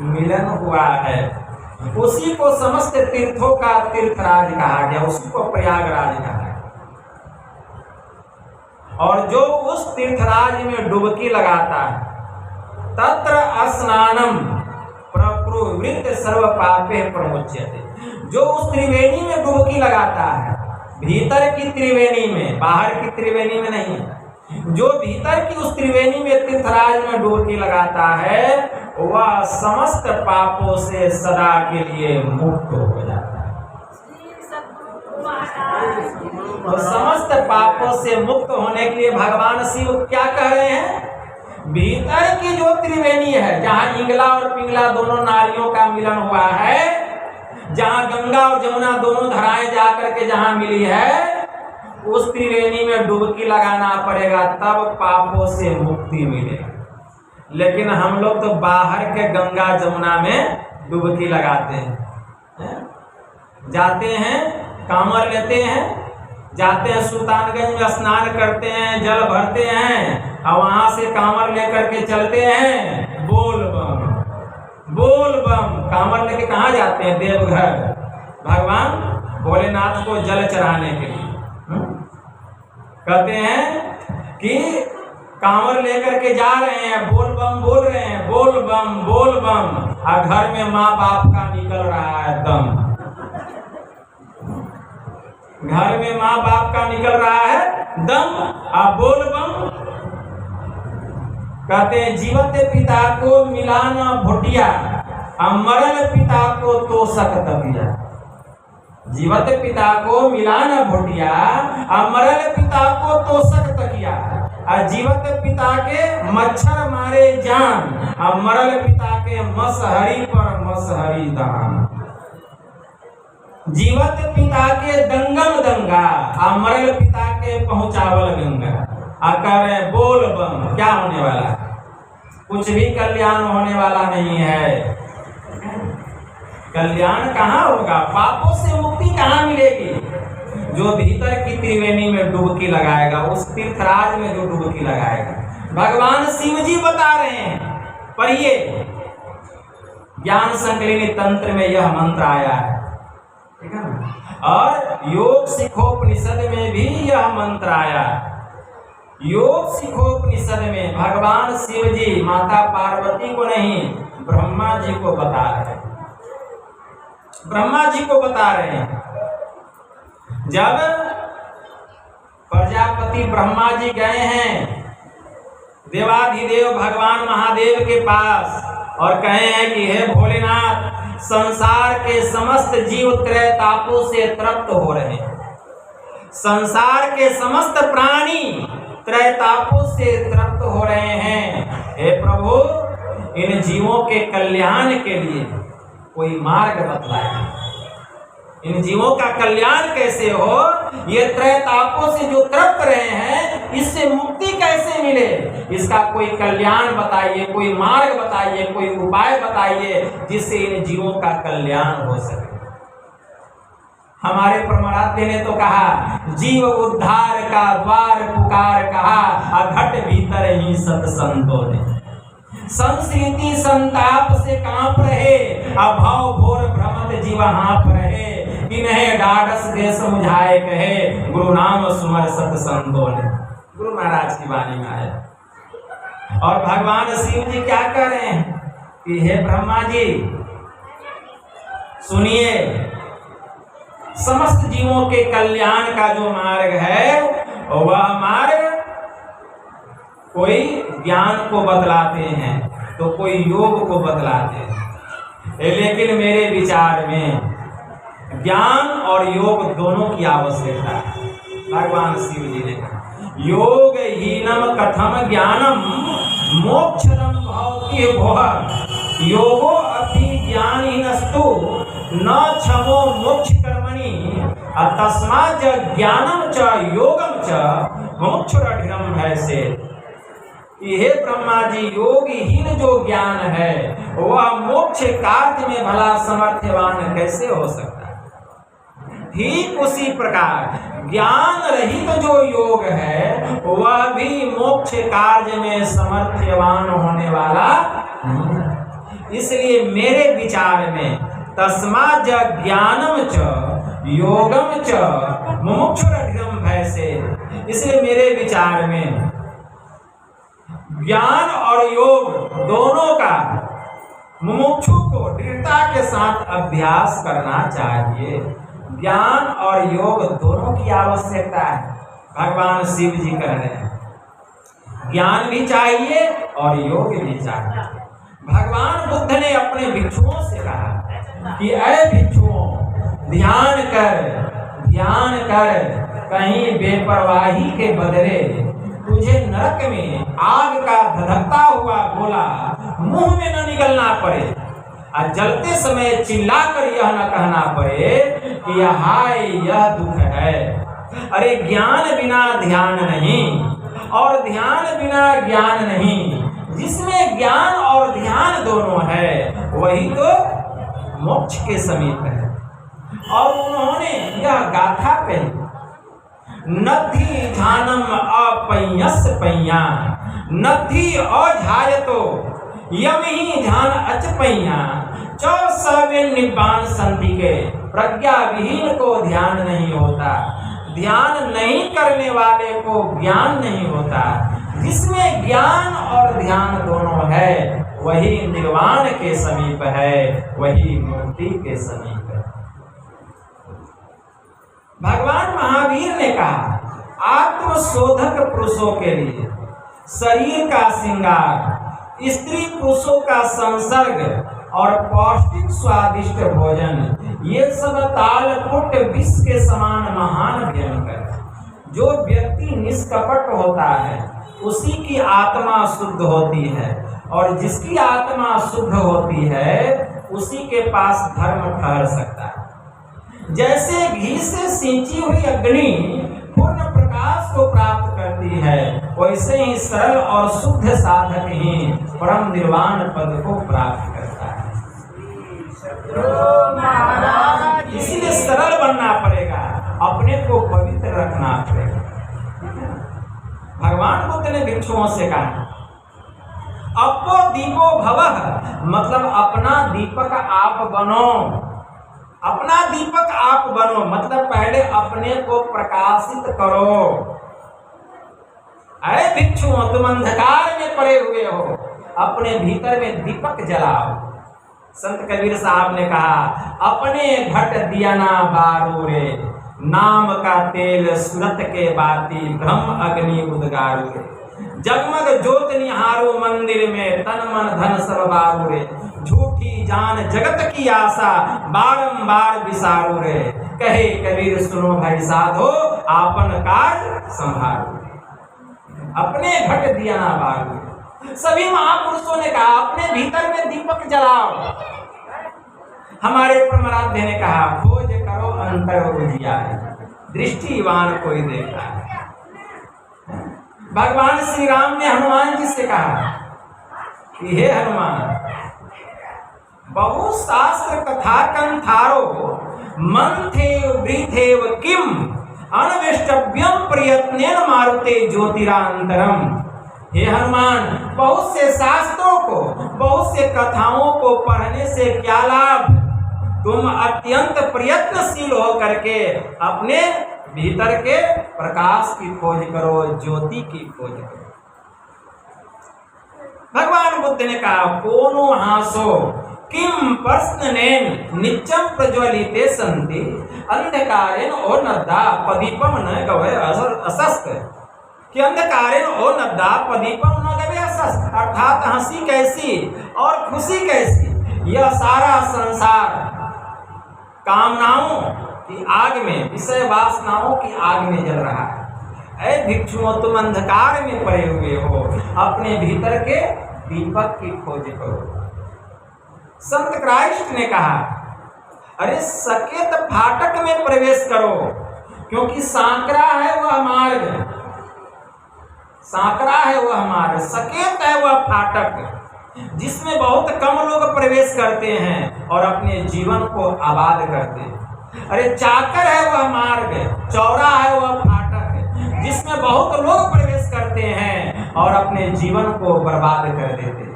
मिलन हुआ है। उसी को समस्त तीर्थों का तीर्थराज कहा गया, उसी को प्रयागराज कहा गया। और जो उस तीर्थराज में डुबकी लगाता है, तत्र स्नानम प्रकृवृत्त सर्व पापे प्रमुच्यते, जो उस त्रिवेणी में डुबकी लगाता है, भीतर की त्रिवेणी में, बाहर की त्रिवेणी में नहीं, जो भीतर की उस त्रिवेणी में तीर्थराज में डुबकी लगाता है, वह समस्त पापों से सदा के लिए मुक्त हो जाता है। तो समस्त पापों से मुक्त होने के लिए भगवान शिव क्या कह रहे हैं? भीतर की जो त्रिवेणी है, जहां इंगला और पिंगला दोनों नारियों का मिलन हुआ है, जहां गंगा और जमुना दोनों धाराएं जाकर के जहां मिली है, उस त्रिवेणी में डुबकी लगाना पड़ेगा, तब पापों से मुक्ति मिलेगी। लेकिन हम लोग तो बाहर के गंगा जमुना में डुबकी लगाते हैं, जाते हैं, कांवर लेते हैं, जाते हैं सुल्तानगंज में स्नान करते हैं, जल भरते हैं, और वहां से कांवर लेकर के चलते हैं, बोल बम बोल बम। कांवर लेके कहाँ जाते हैं? देवघर, भगवान भोलेनाथ को जल चढ़ाने के लिए। कहते हैं कि कांवर लेकर के जा रहे हैं, बोल बम बोल रहे हैं, बोल बम, और घर में माँ बाप का निकल रहा है दम। घर में माँ बाप का निकल रहा है दम, और बोल बम। कहते हैं जीवत पिता को मिलाना भोटिया, और मरल पिता को तोषक तबिया। जीवत पिता को मिलाना भोटिया, और मरल पिता को तोषक तकिया। और जीवत पिता के मच्छर मारे जान, और मरल पिता के मसहरी पर मसहरी दान। जीवत पिता के दंगम दंगा, और मरल पिता के पहुंचावल गंगा। और कह रहे बोल बम, क्या होने वाला? कुछ भी कल्याण होने वाला नहीं है। कल्याण कहाँ होगा? पापों से मुक्ति कहाँ मिलेगी? जो भीतर की त्रिवेणी में डुबकी लगाएगा, उस तीर्थराज में जो डुबकी लगाएगा। भगवान शिव जी बता रहे हैं, पढ़िए ज्ञान संकलिनी तंत्र में यह मंत्र आया है, ठीक है ना। और योग सिखोपनिषद में भी यह मंत्र आया है। योग सिखोपनिषद में भगवान शिव जी माता पार्वती को नहीं, ब्रह्मा जी को बता रहे हैं। ब्रह्मा जी को बता रहे हैं, जब प्रजापति ब्रह्मा जी गए हैं देवाधिदेव भगवान महादेव के पास, और कहे हैं कि हे भोलेनाथ, संसार के समस्त जीव त्रय तापों से तृप्त हो रहे हैं। संसार के समस्त प्राणी त्रय तापों से तृप्त हो रहे हैं। हे प्रभु, इन जीवों के कल्याण के लिए कोई मार्ग बतलाए। इन जीवों का कल्याण कैसे हो? ये त्रय तापों से जो तृप्त रहे हैं, इससे मुक्ति कैसे मिले? इसका कोई कल्याण बताइए, कोई मार्ग बताइए, कोई उपाय बताइए, जिससे इन जीवों का कल्याण हो सके। हमारे परमाराध्य ने तो कहा, जीव उद्धार का द्वार पुकार कहा, अघट भीतर ही सत्संतों ने। संस्कृति संताप से कांप रहे, अभाव घोर भ्रमत जीव हाँप रहे। इन्हें डाढ़स दे समझाए कहे, गुरु नाम सुमर सत्संतों ने। गुरु महाराज की वाणी में आया। और भगवान शिव जी क्या कह रहे हैं कि हे ब्रह्मा जी सुनिए, समस्त जीवों के कल्याण का जो मार्ग है, वह मार्ग कोई ज्ञान को बतलाते हैं, तो कोई योग को बतलाते हैं। लेकिन मेरे विचार में ज्ञान और योग दोनों की आवश्यकता है। भगवान शिव जी ने कहा, योग हीनम कथम ज्ञानम मोक्षदम भवति भोह। योगो अपि ज्ञानहीनस्तु न क्षमो मोक्ष कर्मणि, तस्मात् ज्ञानम च योगम च मोक्षरढिरम भयसे। हे ब्रह्मा जी, योगहीन जो ज्ञान है, वह मोक्ष कार्य में भला समर्थवान कैसे हो सकता है? ठीक उसी प्रकार ज्ञान रहित जो योग है, वह भी मोक्ष कार्य में समर्थवान होने वाला नहीं। इसलिए मेरे विचार में तस्मात् ज्ञानम च योगम च मुमुक्षुरढिरम भयसे। इसलिए मेरे विचार में ज्ञान और योग दोनों का मुमुक्षु को दृढ़ता के साथ अभ्यास करना चाहिए। ज्ञान और योग दोनों की आवश्यकता है। भगवान शिव जी कह रहे हैं, ज्ञान भी चाहिए और योग भी चाहिए। भगवान बुद्ध ने अपने भिक्षुओं से कहा कि ऐ भिक्षुओं, ध्यान कर, कहीं बेपरवाही के बदले तुझे नरक में आग का धधकता हुआ गोला मुंह में न निकलना पड़े, और जलते समय चिल्लाकर यह न कहना पड़े कि हाय यह दुख है। अरे ज्ञान बिना ध्यान नहीं, और ध्यान बिना ज्ञान नहीं। जिसमें ज्ञान और ध्यान दोनों है, वही तो मोक्ष के समीप है। और उन्होंने यह गाथा कही, नथी ध्यानम अपयस पैया, नथी अझायतो यम ही ध्यान अचपैया, चौसवे निब्बान संति के। प्रज्ञा विहीन को ध्यान नहीं होता। ध्यान नहीं करने वाले को ज्ञान नहीं होता। जिसमें ज्ञान और ध्यान दोनों है वही निर्वाण के समीप है, वही मुक्ति के समीप है। भगवान महावीर ने कहा आत्मशोधक पुरुषों के लिए शरीर का श्रृंगार, स्त्री पुरुषों का संसर्ग और पौष्टिक स्वादिष्ट भोजन, ये सब तालपुट विष के समान महान भयंकर। जो व्यक्ति निष्कपट होता है उसी की आत्मा शुद्ध होती है, और जिसकी आत्मा शुद्ध होती है उसी के पास धर्म ठहर सकता है। जैसे घी से सिंची हुई अग्नि पूर्ण प्रकाश को प्राप्त करती है, वैसे ही सरल और शुद्ध साधक ही परम निर्वाण पद को प्राप्त करता है। इसीलिए सरल बनना पड़ेगा, अपने को पवित्र रखना पड़ेगा। भगवान बुद्ध ने भिक्षुओं से कहा अपो दीपो भवः, मतलब अपना दीपक आप बनो। अपना दीपक आप बनो मतलब पहले अपने को प्रकाशित करो। अरे भिक्षुओं, तुम अंधकार में पड़े हुए हो, अपने भीतर में दीपक जलाओ। संत कबीर साहब ने कहा अपने घट दिया ना बारू रे, नाम का तेल सुरत के बाती, ब्रह्म अग्नि उद्गारू रे। जगमग ज्योत निहारो मंदिर में, तन मन धन सब बारू रे। झूठी जान जगत की आशा, बारंबार विसारू रे। कहे कबीर सुनो भाई साधो, आपन काज संभालो। अपने घट दिया ना बारू। सभी महापुरुषों ने कहा अपने भीतर में दीपक जलाओ। हमारे परमाराध्य ने कहा खोज करो अंतर उजियारे, दृष्टिवान कोई देखता है। भगवान श्री राम ने हनुमान जी से कहा कि हे हनुमान, बहु शास्त्र कथा कंथारो मंथेव वृथेव किम अनवेष्टव्यम प्रयत्नेन मारुते ज्योतिरांतरम। हे हनुमान, बहुत से शास्त्रों को, बहुत से कथाओं को पढ़ने से क्या लाभ? तुम अत्यंत प्रयत्नशील हो करके अपने भीतर के प्रकाश की खोज करो, ज्योति की खोज करो। भगवान बुद्ध ने कहा कोनो हासो किम प्रश्नेन नित्यम प्रज्वलिते संति, अंधकारेण ओ नद्दा पदीपम न गवे असस्त। कि अंधकारेण ओ नद्दा पदीपम न गवे असस्त, अर्थात हंसी कैसी और खुशी कैसी। यह सारा संसार कामनाओं की आग में, विषय वासनाओं की आग में जल रहा है। ऐ भिक्षुओं, तुम अंधकार में पड़े हुए हो, अपने भीतर के दीपक की खोज करो। संत क्राइस्ट ने कहा अरे सकेत फाटक में प्रवेश करो, क्योंकि सांकरा है वह मार्ग, सांकरा है वह मार्ग, सकेत है वह फाटक जिसमें बहुत कम लोग प्रवेश करते हैं और अपने जीवन को आबाद करते हैं। अरे चाकर है वह मार्ग, चौड़ा है वह फाटक जिसमें बहुत लोग प्रवेश करते हैं और अपने जीवन को बर्बाद कर देते हैं।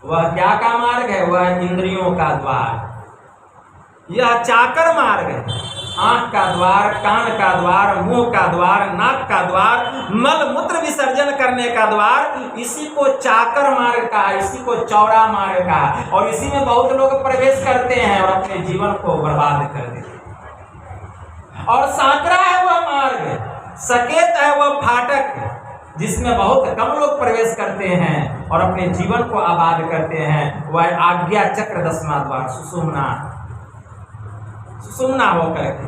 वह क्या का मार्ग है? वह इंद्रियों का द्वार। यह चाकर मार्ग है, आंख का द्वार, कान का द्वार, मुंह का द्वार, नाक का द्वार, मल मूत्र विसर्जन करने का द्वार। इसी को चाकर मार्ग कहा, इसी को चौड़ा मार्ग कहा, और इसी में बहुत लोग प्रवेश करते हैं और अपने जीवन को बर्बाद कर देते हैं। और सांकरा है वह मार्ग, सकेत है वह फाटक जिसमें बहुत कम लोग प्रवेश करते हैं और अपने जीवन को आबाद करते हैं। वह आज्ञा चक्र 10वां द्वार, सुषुम्ना होकर के।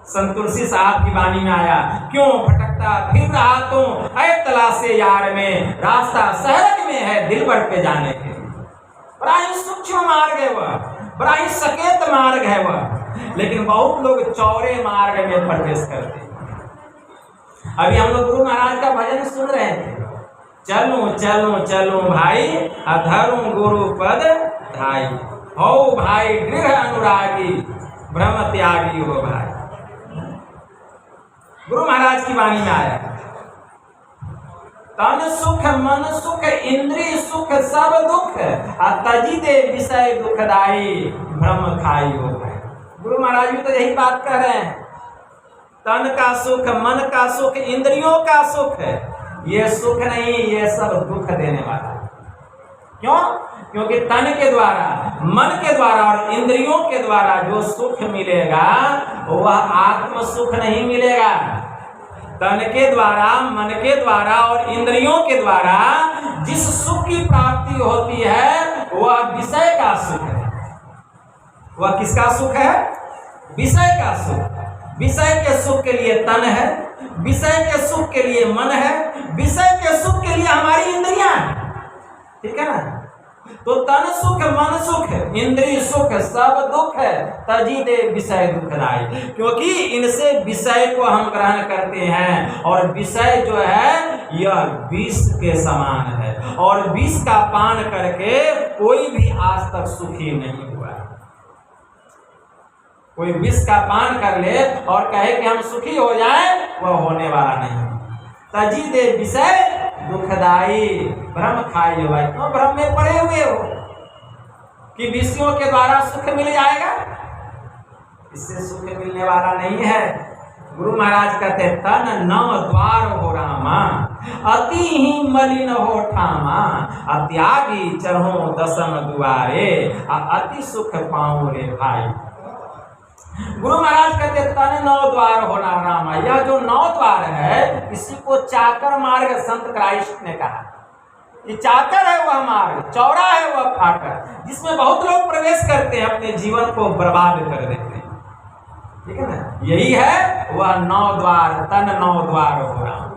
संत तुलसी साहब की वाणी में आया क्यों भटकता फिर रहा तू ऐ तलाशे यार में, रास्ता सहज में है दिलबर पे जाने के। बड़ा ही सूक्ष्म मार्ग है वह, बड़ा ही सकेत मार्ग है वह, लेकिन बहुत लोग चौड़े मार्ग में प्रवेश करते हैं। अभी हम लोग गुरु महाराज का भजन सुन रहे थे, चलूं चलूं चलूं भाई अधरूं गुरु पद धाई, हो भाई दृढ़ अनुरागी ब्रह्म त्यागी हो भाई। गुरु महाराज की वाणी में आया तन सुख मन सुख इंद्रिय सुख सब दुख तजी दे विषय दुखदाई ब्रह्म खाई हो भाई। गुरु महाराज भी तो यही बात कह रहे हैं, तन का सुख, मन का सुख, इंद्रियों का सुख है, ये सुख नहीं, ये सब दुख देने वाला है। क्यों? क्योंकि तन के द्वारा, मन के द्वारा और इंद्रियों के द्वारा जो सुख मिलेगा वह आत्म सुख नहीं मिलेगा। तन के द्वारा, मन के द्वारा और इंद्रियों के द्वारा जिस सुख की प्राप्ति होती है वह विषय का सुख है। वह किसका सुख है? विषय का सुख। विषय के सुख के लिए तन है, विषय के सुख के लिए मन है, विषय के सुख के लिए हमारी इंद्रियां हैं। ठीक है ना? तो तन सुख, मन सुख, इंद्रिय सुख सब दुख है, तजी दे विषय दुखदाई, क्योंकि इनसे विषय को हम ग्रहण करते हैं और विषय जो है यह विष के समान है और विष का पान करके कोई भी आज तक सुखी नहीं हुआ। कोई विष का पान कर ले और कहे कि हम सुखी हो जाएं, वह होने वाला नहीं। तजी दे विषय दुखदाई, भ्रम खाई भाई, क्यों भ्रम में पड़े हुए हो कि विषयों के द्वारा सुख मिल जाएगा? इससे सुख मिलने वाला नहीं है। गुरु महाराज कहते तन नौ द्वार हो रामा, अति ही मलिन हो ठामा, अत्यागी चढ़ो दसम दुआरे, अति सुख पाऊं रे भाई। गुरु महाराज कहते तन नौ द्वार होना रामा, यह जो नौ द्वार है इसी को चाकर मार्ग संत क्राइस्ट ने कहा कि चाकर है वह मार्ग, चौड़ा है वह फाटक, जिसमें बहुत लोग प्रवेश करते हैं, अपने जीवन को बर्बाद कर देते हैं। ठीक है ना? यही है वह नौ द्वार, तन नौ द्वार हो रामा,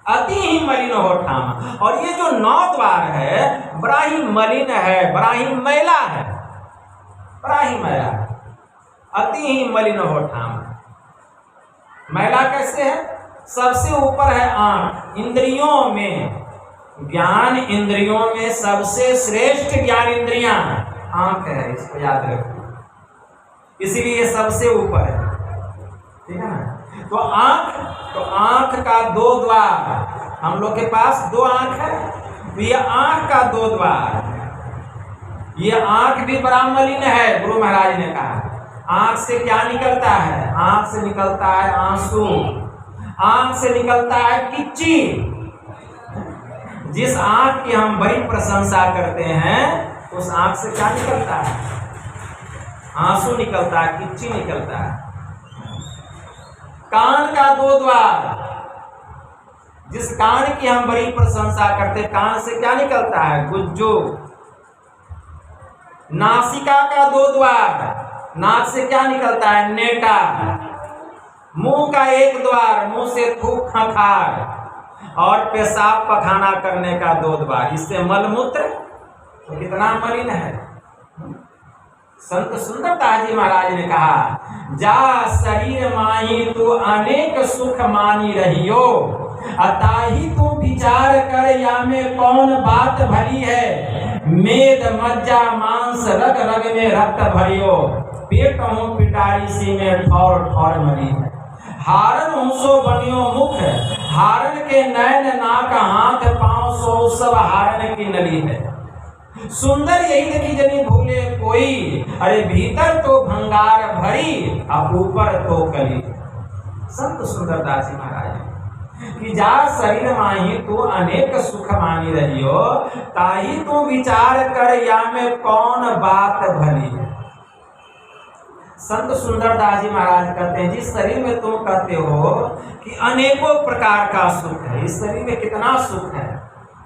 अति ही मलिन हो ठामा। और ये जो नौ द्वार है बड़ा ही मलिन है, बड़ा ही मैला है, बड़ा ही मैला है, अति ही मलिन हो ठामा। मैला कैसे है? सबसे ऊपर है आंख। इंद्रियों में, ज्ञान इंद्रियों में सबसे श्रेष्ठ ज्ञान इंद्रियां आंख है, इसको याद रखिए, इसीलिए सबसे ऊपर है। ठीक है ना? तो आंख का दो द्वार, हम लोग के पास दो आंख है, तो ये आंख का दो द्वार, ये आंख भी बड़ा मलिन है। गुरु महाराज ने कहा आंख से क्या निकलता है? आंख से निकलता है आंसू, आंख से निकलता है किच्ची। जिस आंख की हम बड़ी प्रशंसा करते हैं उस आंख से क्या निकलता है? आंसू निकलता है, किच्ची निकलता है। कान का दो द्वार, जिस कान की हम बड़ी प्रशंसा करते हैं, कान से क्या निकलता है? गुज्जू। नासिका का दो द्वार, नाक से क्या निकलता है? नेटा। मुंह का एक द्वार, मुंह से थूक खंखार, और पेशाब पखाना करने का दो द्वार, इससे मलमूत्र तो कितना मलिन है। संत सुंदरदास जी महाराज ने कहा जा शरीर माही तू अनेक सुख मानी रहियो, अताही तू विचार कर या में कौन बात भरी है, मेद मज्जा मांस रग रग में रक्त भरियो, पेट हूँ पिटारी सी में ठौर ठौर मरी है, हारन हूँ बनियो मुख, हारन के नैन नाक हाथ पांव सो सब हारन की नली है, सुंदर यही देखी जनी भूले कोई, अरे भीतर तो भंगार भरी अब ऊपर तो कली। संत सुंदरदास जी महाराज कि जा शरीर माही तू अनेक सुख मानी रहियो, ताही तू विचार कर या में कौन बात भली है। संत सुंदरदास जी महाराज कहते हैं जिस शरीर में तुम कहते हो कि अनेकों प्रकार का सुख है, इस शरीर में कितना सुख है।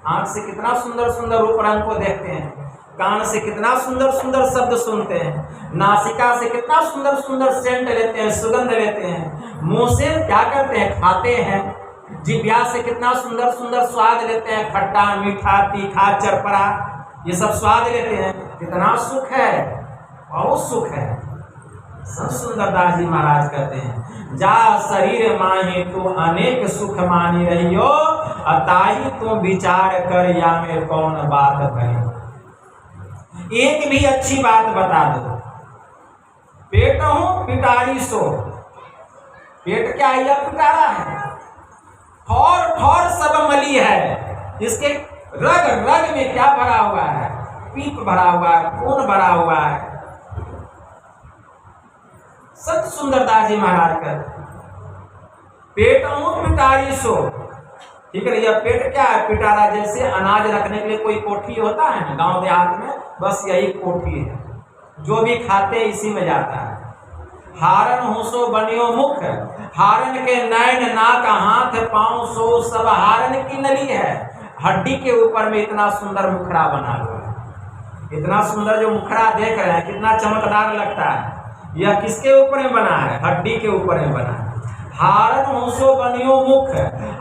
आंख से कितना सुंदर सुंदर रूप रंग को देखते हैं, कान से कितना सुंदर सुंदर शब्द सुनते हैं, नासिका से कितना सुंदर सुंदर सेंट लेते हैं, सुगंध लेते हैं, मुंह से क्या करते हैं? खाते हैं, जिह्वा से कितना सुंदर सुंदर स्वाद लेते हैं, खट्टा मीठा तीखा चरपरा, ये सब स्वाद लेते हैं। कितना सुख है, बहुत सुख है। संत सुंदरदास जी महाराज कहते हैं जा शरीर माही तू अनेक सुख मानी रहियो, अताई तू विचार कर या में कौन बात भरी। एक भी अच्छी बात बता दो। पेट हूं पिटारी सो, पेट क्या है? यह पिटारा है, ठौर ठौर सब मली है, इसके रग रग में क्या भरा हुआ है? पीप भरा हुआ है, खून भरा हुआ है। संत सुंदरदास जी महाराज का पेट मुंह पिटारी सो, ठीक है। यह पेट क्या है? पिटारा, जैसे अनाज रखने के लिए कोई कोठी होता है ना गांव देहात में, बस यही कोठी है, जो भी खाते इसी में जाता है। हारन होसो बनियो मुख, हारन के नैन नाक हाथ पांव सो सब हारन की नली है। हड्डी के ऊपर में इतना सुंदर मुखड़ा बना हुआ है, इतना सुंदर जो मुखड़ा देख रहे हैं कितना चमकदार लगता है। यह किसके ऊपर में बना है? हड्डी के ऊपर में बना है। हारन होसो बनियो मुख,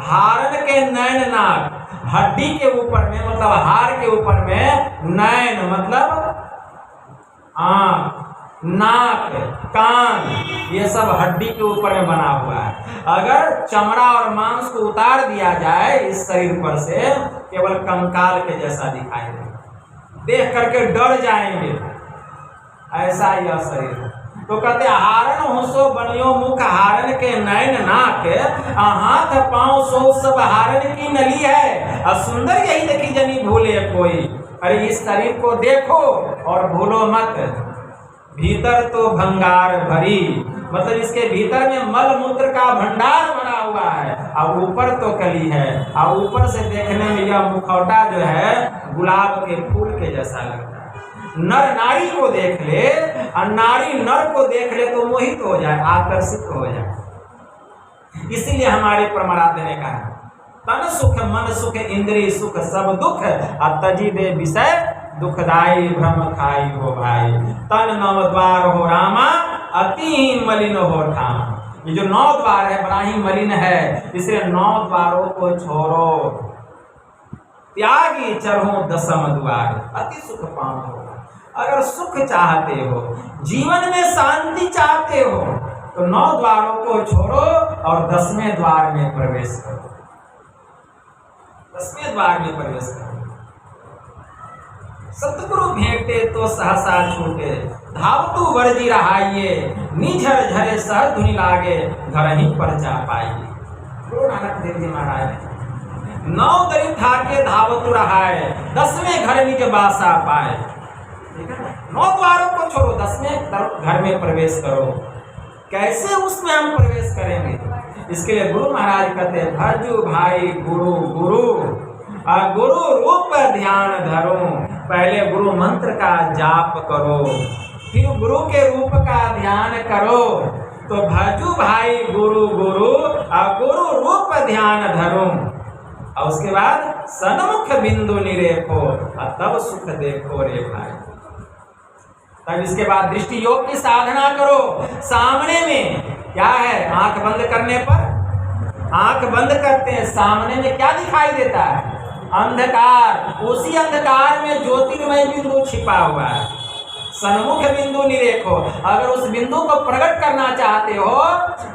हारन के नैन नाक, हड्डी के ऊपर में मतलब हार के ऊपर में, नैन मतलब आंख, नाक, कान, ये सब हड्डी के ऊपर में बना हुआ है। अगर चमड़ा और मांस को उतार दिया जाए इस शरीर पर से, केवल कंकाल के जैसा दिखाई देगा, देख करके डर जाएंगे, ऐसा यह शरीर है। तो कहते हारन होसो बनियो मुख, हारन के नैन नाक, हाथ पांव सो सब हारन की नली है। और सुंदर यही देखी जनी भूले कोई, अरे इस शरीर को देखो और भूलो मत। भीतर तो भंगार भरी, मतलब इसके भीतर में मल मूत्र का भंडार भरा हुआ है, और ऊपर तो कली है, और ऊपर से देखने में यह मुखौटा जो है गुलाब के फूल के जैसा लगता है। नर नारी को देख ले और नारी नर को देख ले तो मोहित हो जाए, आकर्षित हो जाए। इसीलिए हमारे परमाराध्य ने कहा तन सुख मन सुख इंद्रिय सुख सब दुख, तजी दे विषय दुखदाई भ्रम खाई हो भाई। तन नव द्वार हो रामा, अति मलिन हो ठाम। ये जो 9 द्वार है बड़ा ही मलिन है, इसलिए 9 द्वारों को छोड़ो, त्यागी चढ़ो दसम द्वार, अति सुख पाओ। अगर सुख चाहते हो, जीवन में शांति चाहते हो, तो 9 द्वारों को छोड़ो और 10वें द्वार में प्रवेश करो। 10वें द्वार में प्रवेश करो। सतगुरु भेंटे तो सहसा छूटे, धावतु वर्जी रहाइए, निझर झरे सहज धुनि लागे, घर ही पर जा पाइए। गुरु नानक देव जी महाराज 9 दरी था के धावतु रहाए, 10वें घर निज बासा पाए। 9 द्वारों को छोड़ो, 10वें घर में प्रवेश करो। कैसे उसमें हम प्रवेश करेंगे? इसके लिए गुरु महाराज कहते हैं भजू भाई गुरु गुरु, गुरु रूप ध्यान धरो। पहले गुरु मंत्र का जाप करो, फिर गुरु के रूप का ध्यान करो। तो भजू भाई गुरु गुरु, गुरु रूप ध्यान धरो, और उसके बाद सन्मुख बिंदु निरेखो, तब सुख देखो रे भाई। तब इसके बाद दृष्टि योग की साधना करो। सामने में क्या है? आंख बंद करने पर, आंख बंद करते हैं, सामने में क्या दिखाई देता है? अंधकार। उसी अंधकार में ज्योतिर्मय बिंदु छिपा हुआ है। सन्मुख बिंदु निरेखो। अगर उस बिंदु को प्रकट करना चाहते हो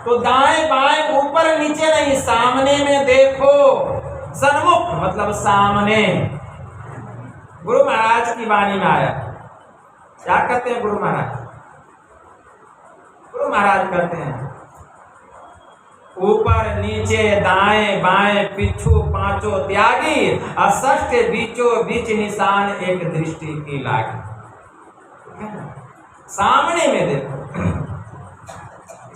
तो दाएं बाएं ऊपर नीचे नहीं, सामने में देखो। सन्मुख मतलब सामने। गुरु महाराज की वाणी में आया, क्या कहते हैं गुरु महाराज? गुरु महाराज कहते हैं ऊपर नीचे दाएं बाएं पिछू पांचों त्यागी, अष्ट बीचों बीच निशान एक दृष्टि की लागी। सामने में देखो,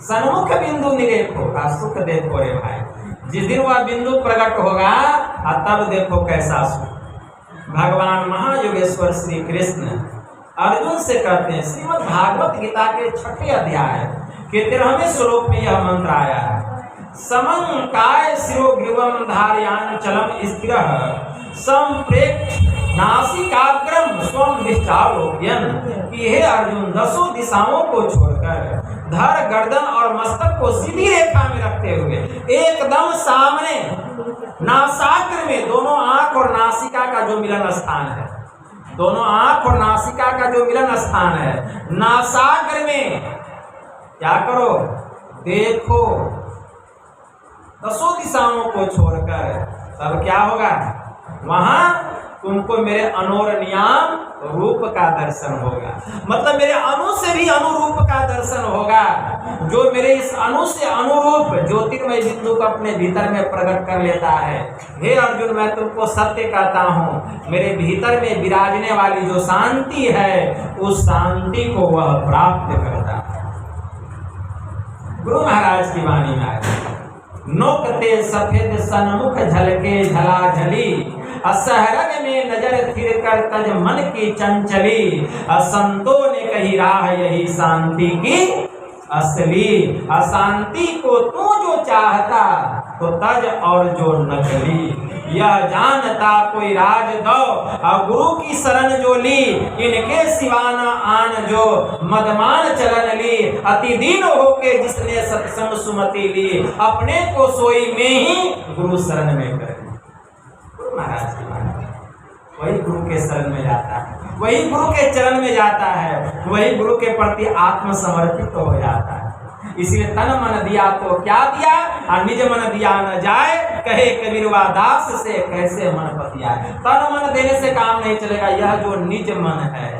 सन्मुख बिंदु निरेखो, सुख देखो रे भाई। जिस दिन वह बिंदु प्रकट होगा तब देखो कैसा सुख। भगवान महायोगेश्वर श्री कृष्ण अर्जुन से कहते हैं, श्रीमद् भागवत गीता के 6वें अध्याय के 13वें श्लोक में यह मंत्र आया है, समं काय शिरोग्रीवं धारयाञ्चलं स्थिरः संप्रेक्ष नासिकाग्रम स्वं दृष्टावलोकयन्। कि हे अर्जुन, 10 दिशाओं को छोड़कर धड़ गर्दन और मस्तक को सीधी रेखा में रखते हुए एकदम सामने नासाग्र में, दोनों आंख और नासिका का जो मिलन स्थान है, दोनों आंख और नासिका का जो मिलन स्थान है, नासाग्र में क्या करो? देखो। 10 दिशाओं को छोड़कर तब क्या होगा? वहां तुमको मेरे अनोरनियाम रूप का दर्शन होगा। मतलब मेरे अणु से भी अनुरूप का दर्शन होगा, जो मेरे इस अणु से अनुरूप ज्योतिर्मय बिंदु को अपने भीतर में प्रकट कर लेता है। हे अर्जुन, मैं तुमको सत्य कहता हूँ, मेरे भीतर में विराजने वाली जो शांति है, उस शांति को वह प्राप्त करता है। गुरु महाराज की वाणी में आए, नोकते सफेद सनमुख झलके झलाझली, असहरग में नजर फिर कर तज मन की चंचली, असंतों ने कही राह यही शांति की असली, अशांति को तू जो चाहता तो तज और जो नकली, यह जानता कोई राज दो और गुरु की शरण जो ली, इनके सिवा न आन जो मदमान चलन ली, अति दीन होके जिसने सत्संग सुमति ली, अपने को सोई में ही गुरु शरण में कर। गुरु महाराज की बात, वही गुरु के शरण में जाता है, वही गुरु के चरण में जाता है, वही गुरु के प्रति आत्मसमर्पित हो जाता है। इसलिए तन मन दिया तो क्या दिया, और निज मन दिया न जाए, कहे कबीरवा दास से कैसे मन पतिया। तन मन देने से काम नहीं चलेगा, यह जो निज मन है,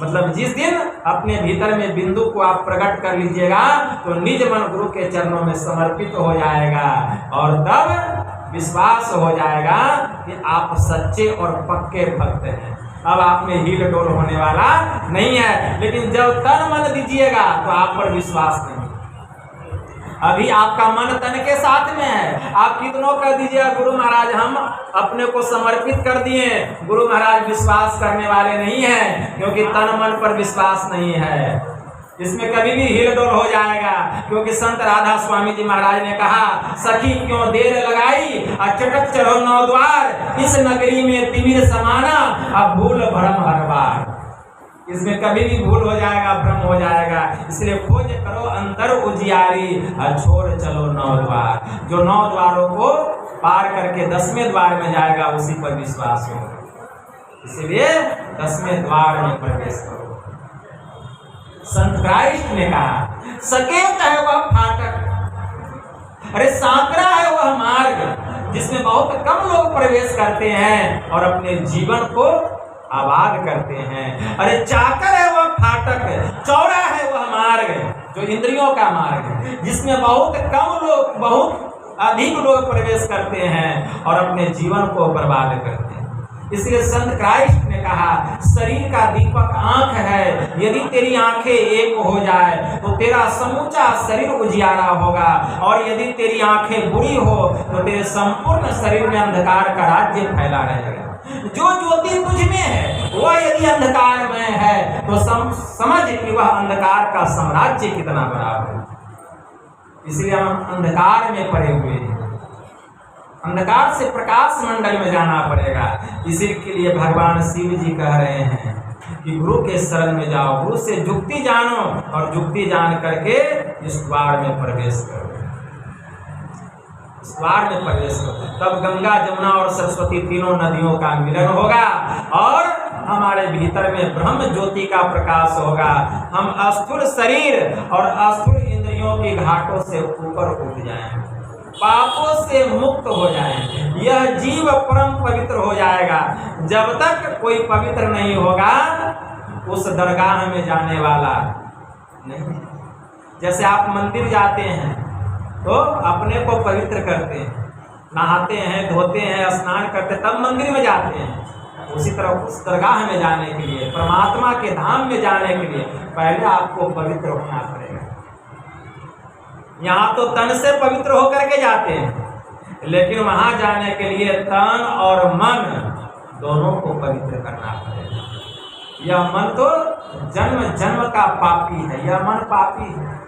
मतलब जिस दिन अपने भीतर में बिंदु को आप प्रकट कर लीजिएगा तो निज मन गुरु के चरणों में समर्पित हो जाएगा, और तब विश्वास हो जाएगा कि आप सच्चे और पक्के भक्त हैं। अब आप में हील डोल होने वाला नहीं है, लेकिन जब तन मन दीजिएगा तो आप पर विश्वास नहीं। अभी आपका मन तन के साथ में है, आप कितनों कर दीजिएगा गुरु महाराज हम अपने को समर्पित कर दिए, गुरु महाराज विश्वास करने वाले नहीं है, क्योंकि तन मन पर विश्वास नहीं है। इसमें कभी भी हिल डोल हो जाएगा, क्योंकि संत राधा स्वामी जी महाराज ने कहा, सखी क्यों देर लगाई चटक चढ़ो नौ द्वार, इस नगरी में तिमिर समाना अब भूल भ्रम हर बार। इसमें कभी भी भूल हो जाएगा, भ्रम हो जाएगा, इसलिए खोज करो अंतर उजियारी और छोड़ चलो नौ द्वार। जो नौ द्वारों को पार करके 10वें द्वार में जाएगा उसी पर विश्वास होगा, इसलिए 10वें द्वार में प्रवेश करो। संत क्राइस्ट ने कहा, सकेत है वह फाटक, अरे सांकरा है वह मार्ग जिसमें बहुत कम लोग प्रवेश करते हैं और अपने जीवन को आबाद करते हैं। अरे चाकर है वह फाटक, चौड़ा है वह मार्ग जो इंद्रियों का मार्ग है, जिसमें बहुत कम लोग, बहुत अधिक लोग प्रवेश करते हैं और अपने जीवन को बर्बाद करते हैं। इसलिए संत क्राइस्ट ने कहा, शरीर का दीपक आंख है, यदि तेरी आंखें एक हो जाए तो तेरा समूचा शरीर उजियारा होगा, और यदि तेरी आंखें बुरी हो तो तेरे संपूर्ण शरीर में अंधकार का राज्य फैला रहेगा। जो ज्योति तुझ में है वह यदि अंधकार में है तो समझ कि वह अंधकार का साम्राज्य कितना बड़ा है। इसलिए हम अंधकार में पड़े हुए हैं, अंधकार से प्रकाश मंडल में जाना पड़ेगा। इसी के लिए भगवान शिव जी कह रहे हैं कि गुरु के शरण में जाओ, गुरु से जुक्ति जानो और जुक्ति जान करके इस द्वार में प्रवेश करो, इस द्वार में प्रवेश करो। तब गंगा जमुना और सरस्वती तीनों नदियों का मिलन होगा और हमारे भीतर में ब्रह्म ज्योति का प्रकाश होगा। हम अस्थूल शरीर और अस्थूल इंद्रियों की घाटों से ऊपर उठ जाएंगे, पापों से मुक्त हो जाएंगे, यह जीव परम पवित्र हो जाएगा। जब तक कोई पवित्र नहीं होगा उस दरगाह में जाने वाला नहीं। जैसे आप मंदिर जाते हैं तो अपने को पवित्र करते हैं, नहाते हैं, धोते हैं, स्नान करते, तब मंदिर में जाते हैं। उसी तरह उस दरगाह में जाने के लिए, परमात्मा के धाम में जाने के लिए पहले आपको पवित्र होना पड़ेगा। यहाँ तो तन से पवित्र होकर के जाते हैं, लेकिन वहां जाने के लिए तन और मन दोनों को पवित्र करना पड़ेगा। यह मन तो जन्म जन्म का पापी है, यह मन पापी है,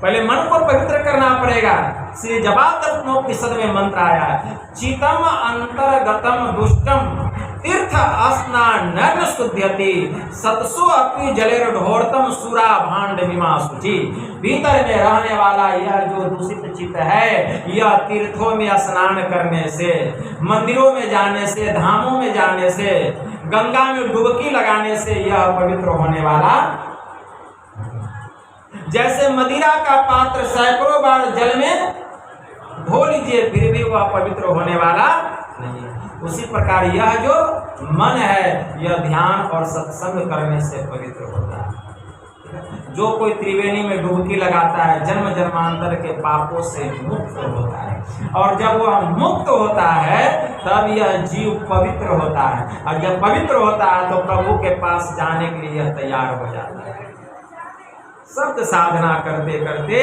पहले मन को पवित्र करना पड़ेगा। श्री जबातोपनिषद में मंत्र आया है, चितम अंतर्गतम दुष्टम तीर्थ स्नान नग्न शुद्ध्यति सतसु अपि जलेर ढोरतम सुरा भांड विमा शुचि। भीतर में रहने वाला यह जो दूषित चित्त है, यह तीर्थों में स्नान करने से, मंदिरों में जाने से, धामों में जाने से, गंगा में डुबकी लगाने से यह पवित्र होने वाला। जैसे मदिरा का पात्र सैकड़ों बार जल में धो लीजिए फिर भी वह पवित्र होने वाला नहीं, उसी प्रकार यह जो मन है यह ध्यान और सत्संग करने से पवित्र होता है। जो कोई त्रिवेणी में डुबकी लगाता है जन्म जन्मांतर के पापों से मुक्त होता है, और जब वह मुक्त होता है तब यह जीव पवित्र होता है, और जब पवित्र होता है तो प्रभु के पास जाने के लिए तैयार हो जाता है। शब्द साधना करते करते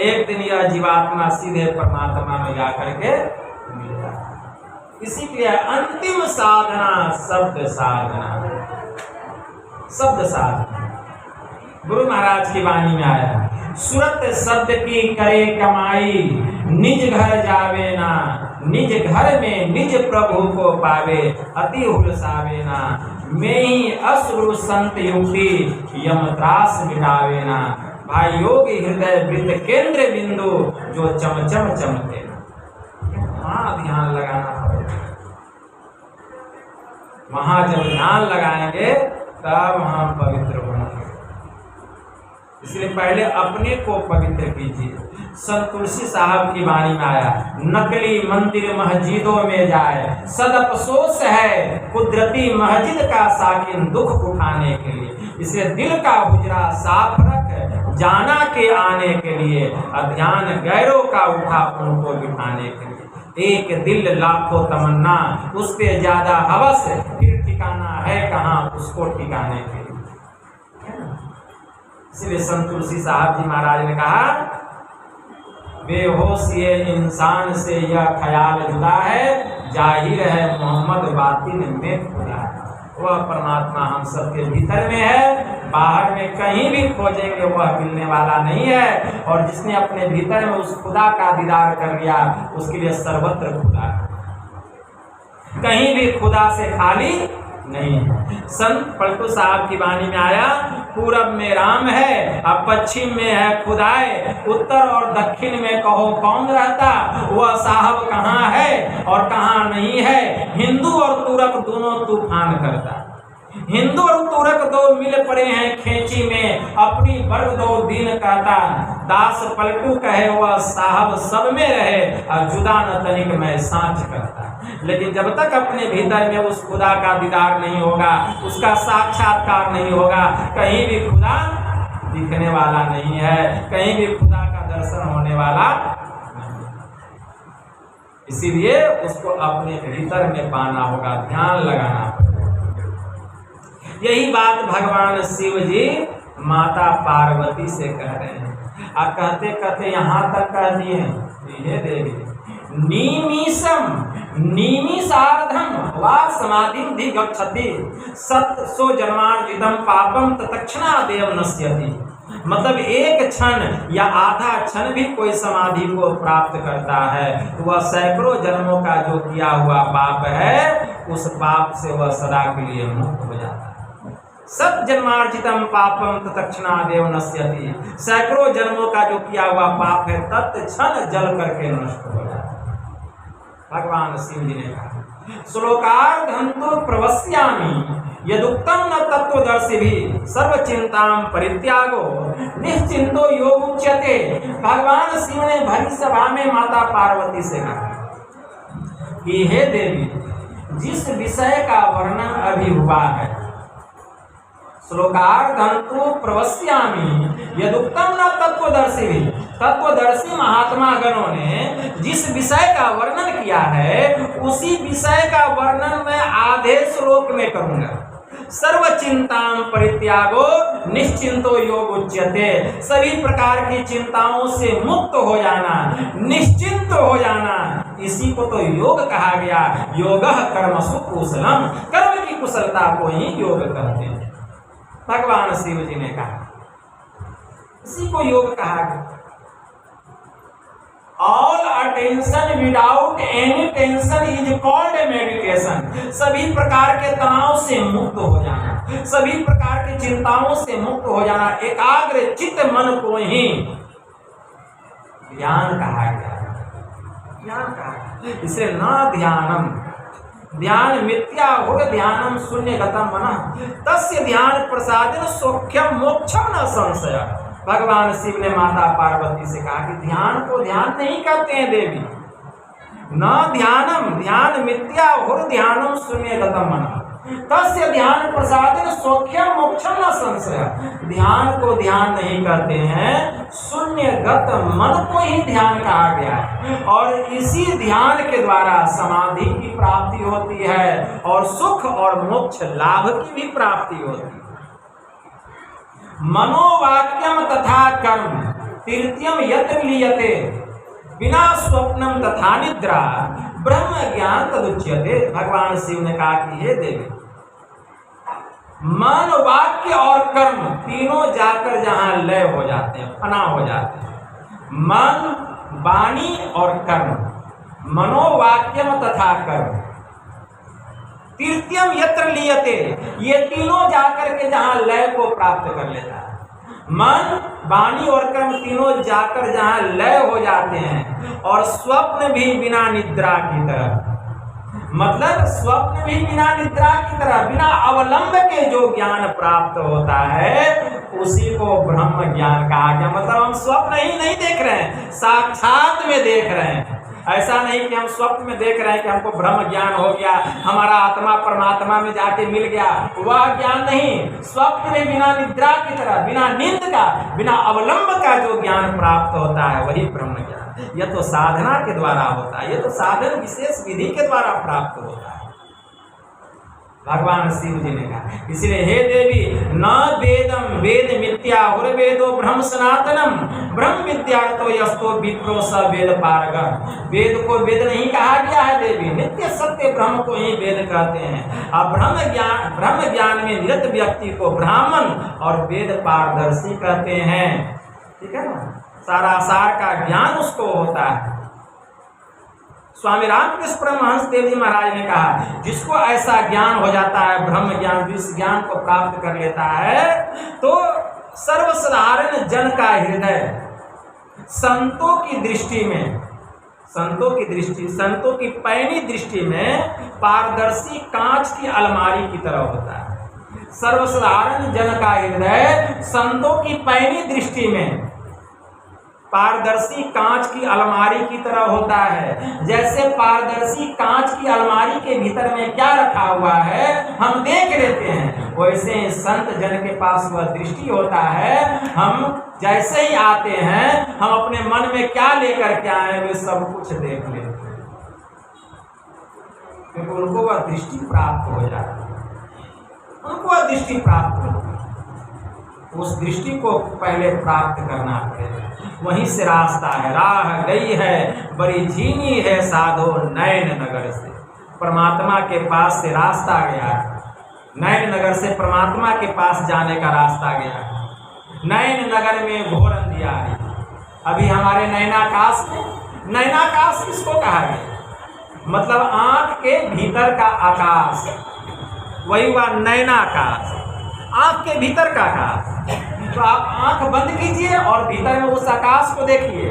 एक दिन यह जीवात्मा सीधे परमात्मा में जाकर के मिलता है। इसी के लिए अंतिम साधना शब्द साधना। शब्द साधना गुरु महाराज की वाणी में आया, सुरत शब्द की करे कमाई, निज घर जावे ना, निज घर में निज प्रभु को पावे, अति हुलसावे ना, में ही अश्रु संत युक्ति, यम त्रास मिटावे ना। भाई योग हृदय वृत्त केंद्र बिंदु, जो चमचम चमके। वहां ध्यान लगाना पड़ेगा। वहां जब ध्यान लगाएंगे तब हम पवित्र होंगे। इसलिए पहले अपने को पवित्र कीजिए। संत तुलसी साहब की वाणी में आया, नकली मंदिर मस्जिदों में जाए, सद अफसोस है कुदरती मस्जिद का साकिन दुख उठाने के लिए। इसलिए दिल का हुजरा साफ रख, जाना के आने के लिए, अध्यान गैरों का उठा उनको बिठाने के लिए। एक दिल लाखों तमन्ना, उस पे ज्यादा हवस, फिर ठिकाना है कहाँ उसको ठिकाने के लिए। इसलिए संत तुलसी साहब जी महाराज ने कहा, बेहोश ये इंसान से यह ख्याल जुदा है, जाहिर है मोहम्मद बातिन में खुदा है। वह परमात्मा हम सबके भीतर में है, बाहर में कहीं भी खोजेंगे वह मिलने वाला नहीं है। और जिसने अपने भीतर में उस खुदा का दीदार कर लिया, उसके लिए सर्वत्र खुदा है, कहीं भी खुदा से खाली नहीं है। संत पलटू साहब की वाणी में आया, पूरब में राम है, अब पश्चिम में है खुदाए, उत्तर और दक्षिण में कहो कौन रहता, वह साहब कहाँ है और कहाँ नहीं है। हिंदू और तुरक दोनों तूफान करता, हिंदू और तुरक दो मिल पड़े हैं खेची में, अपनी वर्ग दो दिन कहता। दास पलटू कहे वह साहब सब में रहे, और जुदा न तनिक मैं सांच करता। लेकिन जब तक अपने भीतर में उस खुदा का दीदार नहीं होगा, उसका साक्षात्कार नहीं होगा, कहीं भी खुदा दिखने वाला नहीं है, कहीं भी खुदा का दर्शन होने वाला नहीं। इसीलिए उसको अपने भीतर में पाना होगा, ध्यान लगाना होगा। यही बात भगवान शिव जी माता पार्वती से कह रहे हैं। और कहते कहते यहाँ तक कह दिए, ये देवी नीमीशम नीमिषार्धम वा समाधिं धि गच्छति, सत्सो जन्मार्जितम पापम तत्क्षणा देव नश्यति। मतलब एक क्षण या आधा क्षण भी कोई समाधि को प्राप्त करता है तो वह सैकड़ों जन्मों का जो किया हुआ पाप है, उस पाप से वह सदा के लिए मुक्त हो जाता है। सब जन्मार्जितम पापम तत्क्षणा देव नश्यति, सैकड़ों जन्मों का जो किया हुआ पाप है तत्क्षण जल करके नष्ट हो जाता है। भगवान शिव जी ने कहा, श्लोकार्धंतु प्रवस्यामि यदुक्तम न तत्वदर्शी भी सर्व चिंताम परित्यागो निश्चिंतो योग उच्यते। भगवान शिव ने भरी सभा में माता पार्वती से कहा कि हे देवी, जिस विषय का वर्णन अभी हुआ है, श्लोकार्धंतु प्रवस्यामि यदुक्तम न तत्वदर्शी भी, तत्वदर्शी महात्मा गणों ने जिस विषय का वर्णन किया है, उसी विषय का वर्णन मैं आधे श्लोक में करूंगा। सर्व चिंताम परित्यागो निश्चिंतो योग उच्यते। सभी प्रकार की चिंताओं से मुक्त हो जाना, निश्चिंत हो जाना, इसी को तो योग कहा गया। योगः कर्मसु कुशलम, कर्म की कुशलता को ही योग कहते हैं। भगवान शिव जी ने कहा, इसी को योग कहा गया। All attention without any tension is called meditation. सभी प्रकार के तनाव से मुक्त हो जाना, सभी प्रकार की चिंताओं से मुक्त हो जाना, एकाग्र चित्त मन को ही ध्यान कहा गया। ध्यान कहा, इसे न ध्यानम, ध्यान मिथ्या हो ध्यानम शून्यगतम मनः तस्य ध्यान प्रसादेन सौख्यम मोक्षम न संशय। भगवान शिव ने माता पार्वती से कहा कि ध्यान को ध्यान नहीं कहते हैं देवी, न ध्यानम, ध्यान मिथ्या हो ध्यानम शून्यगतम मनः तस्य ध्यान प्रसादेन सौख्यम मोक्षम न संशय। ध्यान को ध्यान नहीं कहते हैं, शून्यगत मन को ही ध्यान कहा गया है। और इसी ध्यान के द्वारा समाधि की प्राप्ति होती है और सुख और मोक्ष लाभ की भी प्राप्ति होती है। मनोवाक्यम तथा कर्म तृतीयम यत्र लीयते बिना स्वप्नम तथा निद्रा ब्रह्म ज्ञान तदुच्यते। भगवान शिव ने कहा कि हे देवी, मन, वाक्य और कर्म तीनों जाकर जहां लय हो जाते हैं, फना हो जाते हैं, मन, वाणी और कर्म, मनोवाक्यम तथा कर्म तृतीयम यत्र लीयते, ये तीनों जाकर के जहां लय को प्राप्त कर लेता है। मन, वाणी और कर्म तीनों जाकर जहां लय हो जाते हैं, और स्वप्न भी बिना निद्रा की तरह, मतलब स्वप्न भी बिना निद्रा की तरह, बिना अवलंब के जो ज्ञान प्राप्त होता है उसी को ब्रह्म ज्ञान कहा गया। मतलब हम स्वप्न ही नहीं देख रहे हैं, साक्षात में देख रहे हैं। ऐसा नहीं कि हम स्वप्न में देख रहे हैं कि हमको ब्रह्म ज्ञान हो गया, हमारा आत्मा परमात्मा में जाके मिल गया, वह ज्ञान नहीं। स्वप्न में बिना निद्रा की तरह, बिना नींद का, बिना अवलंब का जो ज्ञान प्राप्त होता है वही ब्रह्म ज्ञान। यह तो साधना के द्वारा होता है, यह तो साधन विशेष विधि के द्वारा प्राप्त होता है, भगवान शिव जी ने कहा। इसलिए हे देवी, न वेदम वेद मिथ्या वेदो ब्रह्म सनातनम ब्रह्म विद्यार्थो यस्तो विप्रो स वेद पारगम। वेद को वेद नहीं कहा गया है देवी, नित्य सत्य ब्रह्म को ही वेद कहते हैं। अब ब्रह्म ज्ञान में निरत व्यक्ति को ब्राह्मण और वेद पारदर्शी कहते हैं। ठीक है ना, सारा सार का ज्ञान उसको होता है। स्वामी रामकृष्ण परमहंस देव जी महाराज ने कहा, जिसको ऐसा ज्ञान हो जाता है, ब्रह्म ज्ञान, जिस ज्ञान को प्राप्त कर लेता है, तो सर्वसाधारण जन का हृदय संतों की दृष्टि में, संतों की पैनी दृष्टि में पारदर्शी कांच की अलमारी की तरह होता है। सर्वसाधारण जन का हृदय संतों की पैनी दृष्टि में पारदर्शी कांच की अलमारी की तरह होता है। जैसे पारदर्शी कांच की अलमारी के भीतर में क्या रखा हुआ है हम देख लेते हैं, वैसे संत जन के पास वह दृष्टि होता है। हम जैसे ही आते हैं, हम अपने मन में क्या लेकर के आए वे सब कुछ देख लेते हैं, क्योंकि उनको वह दृष्टि प्राप्त हो जाती है, उनको वह दृष्टि प्राप्त होती है। उस दृष्टि को पहले प्राप्त करना पड़ेगा, वहीं से रास्ता है। राह गई है बड़ी झीनी है साधो नैन नगर से, परमात्मा के पास से रास्ता गया। नैन नगर से परमात्मा के पास जाने का रास्ता गया। नैन नगर में घोर अंधियारी। अभी हमारे नैनाकाश में, नैनाकाश किसको कहा गया? मतलब आंख के भीतर का आकाश, वही हुआ नैनाकाश, आंख के भीतर का आकाश। तो आप आंख बंद कीजिए और भीतर में उस आकाश को देखिए,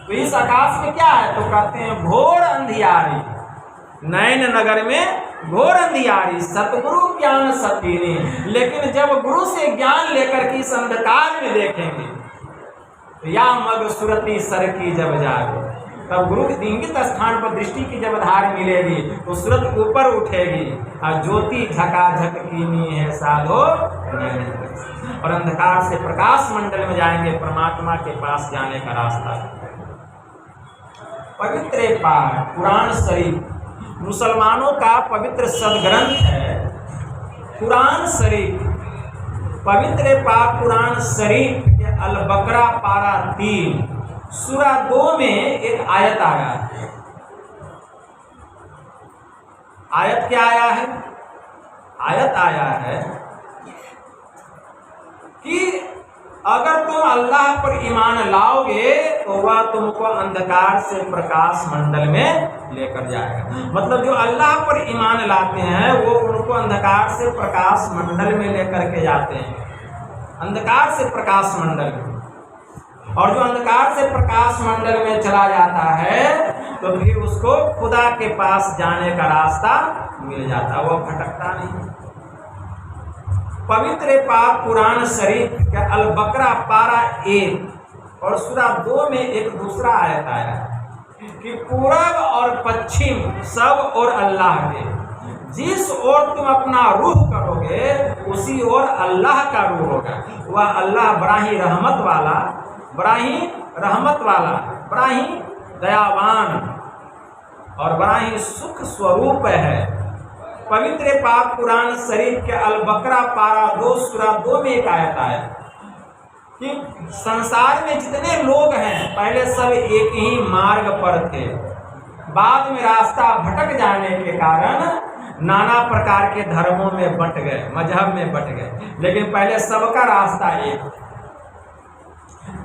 तो इस आकाश में क्या है? तो कहते हैं घोर अंधियारी। नैन नगर में घोर अंधियारी, सतगुरु ज्ञान सतीनी। लेकिन जब गुरु से ज्ञान लेकर के इस अंधकार में देखेंगे, तो या मग सुरती सर की जब जागे, तब गुरु के इंगित स्थान पर दृष्टि की जब धार मिलेगी तो सूरत ऊपर उठेगी और ज्योति झकाझक कीनी है साधो, और अंधकार से प्रकाश मंडल में जाएंगे, परमात्मा के पास जाने का रास्ता। पवित्र पाठ कुरान शरीफ मुसलमानों का पवित्र सदग्रंथ है। कुरान शरीफ, पवित्र पाक कुरान शरीफ के अल बकरा पारा 3 सूरा 2 में एक आयत आया है। आयत क्या आया है? आयत आया है कि अगर तुम अल्लाह पर ईमान लाओगे तो वह तुमको अंधकार से प्रकाश मंडल में लेकर जाएगा। मतलब जो अल्लाह पर ईमान लाते हैं वो उनको अंधकार से प्रकाश मंडल में लेकर के जाते हैं, अंधकार से प्रकाश मंडल में। और जो अंधकार से प्रकाश मंडल में चला जाता है तो फिर उसको खुदा के पास जाने का रास्ता मिल जाता, वो भटकता नहीं। पवित्र पाक कुरान शरीफ के अल बकरा पारा 1 और सूरा 2 में एक दूसरा आयत आया कि पूरब और पश्चिम सब और अल्लाह के, जिस ओर तुम अपना रूह करोगे उसी ओर अल्लाह का रूह होगा। वह अल्लाह बड़ा ही रहमत वाला, बड़ा ही रहमत वाला, बड़ा ही दयावान और बड़ा ही सुख स्वरूप है। पवित्र पाक कुरान शरीफ के अल बकरा पारा 2 सूरा 2 में एक आयत आया कि संसार में जितने लोग हैं पहले सब एक ही मार्ग पर थे, बाद में रास्ता भटक जाने के कारण नाना प्रकार के धर्मों में बंट गए, मजहब में बंट गए, लेकिन पहले सबका रास्ता एक।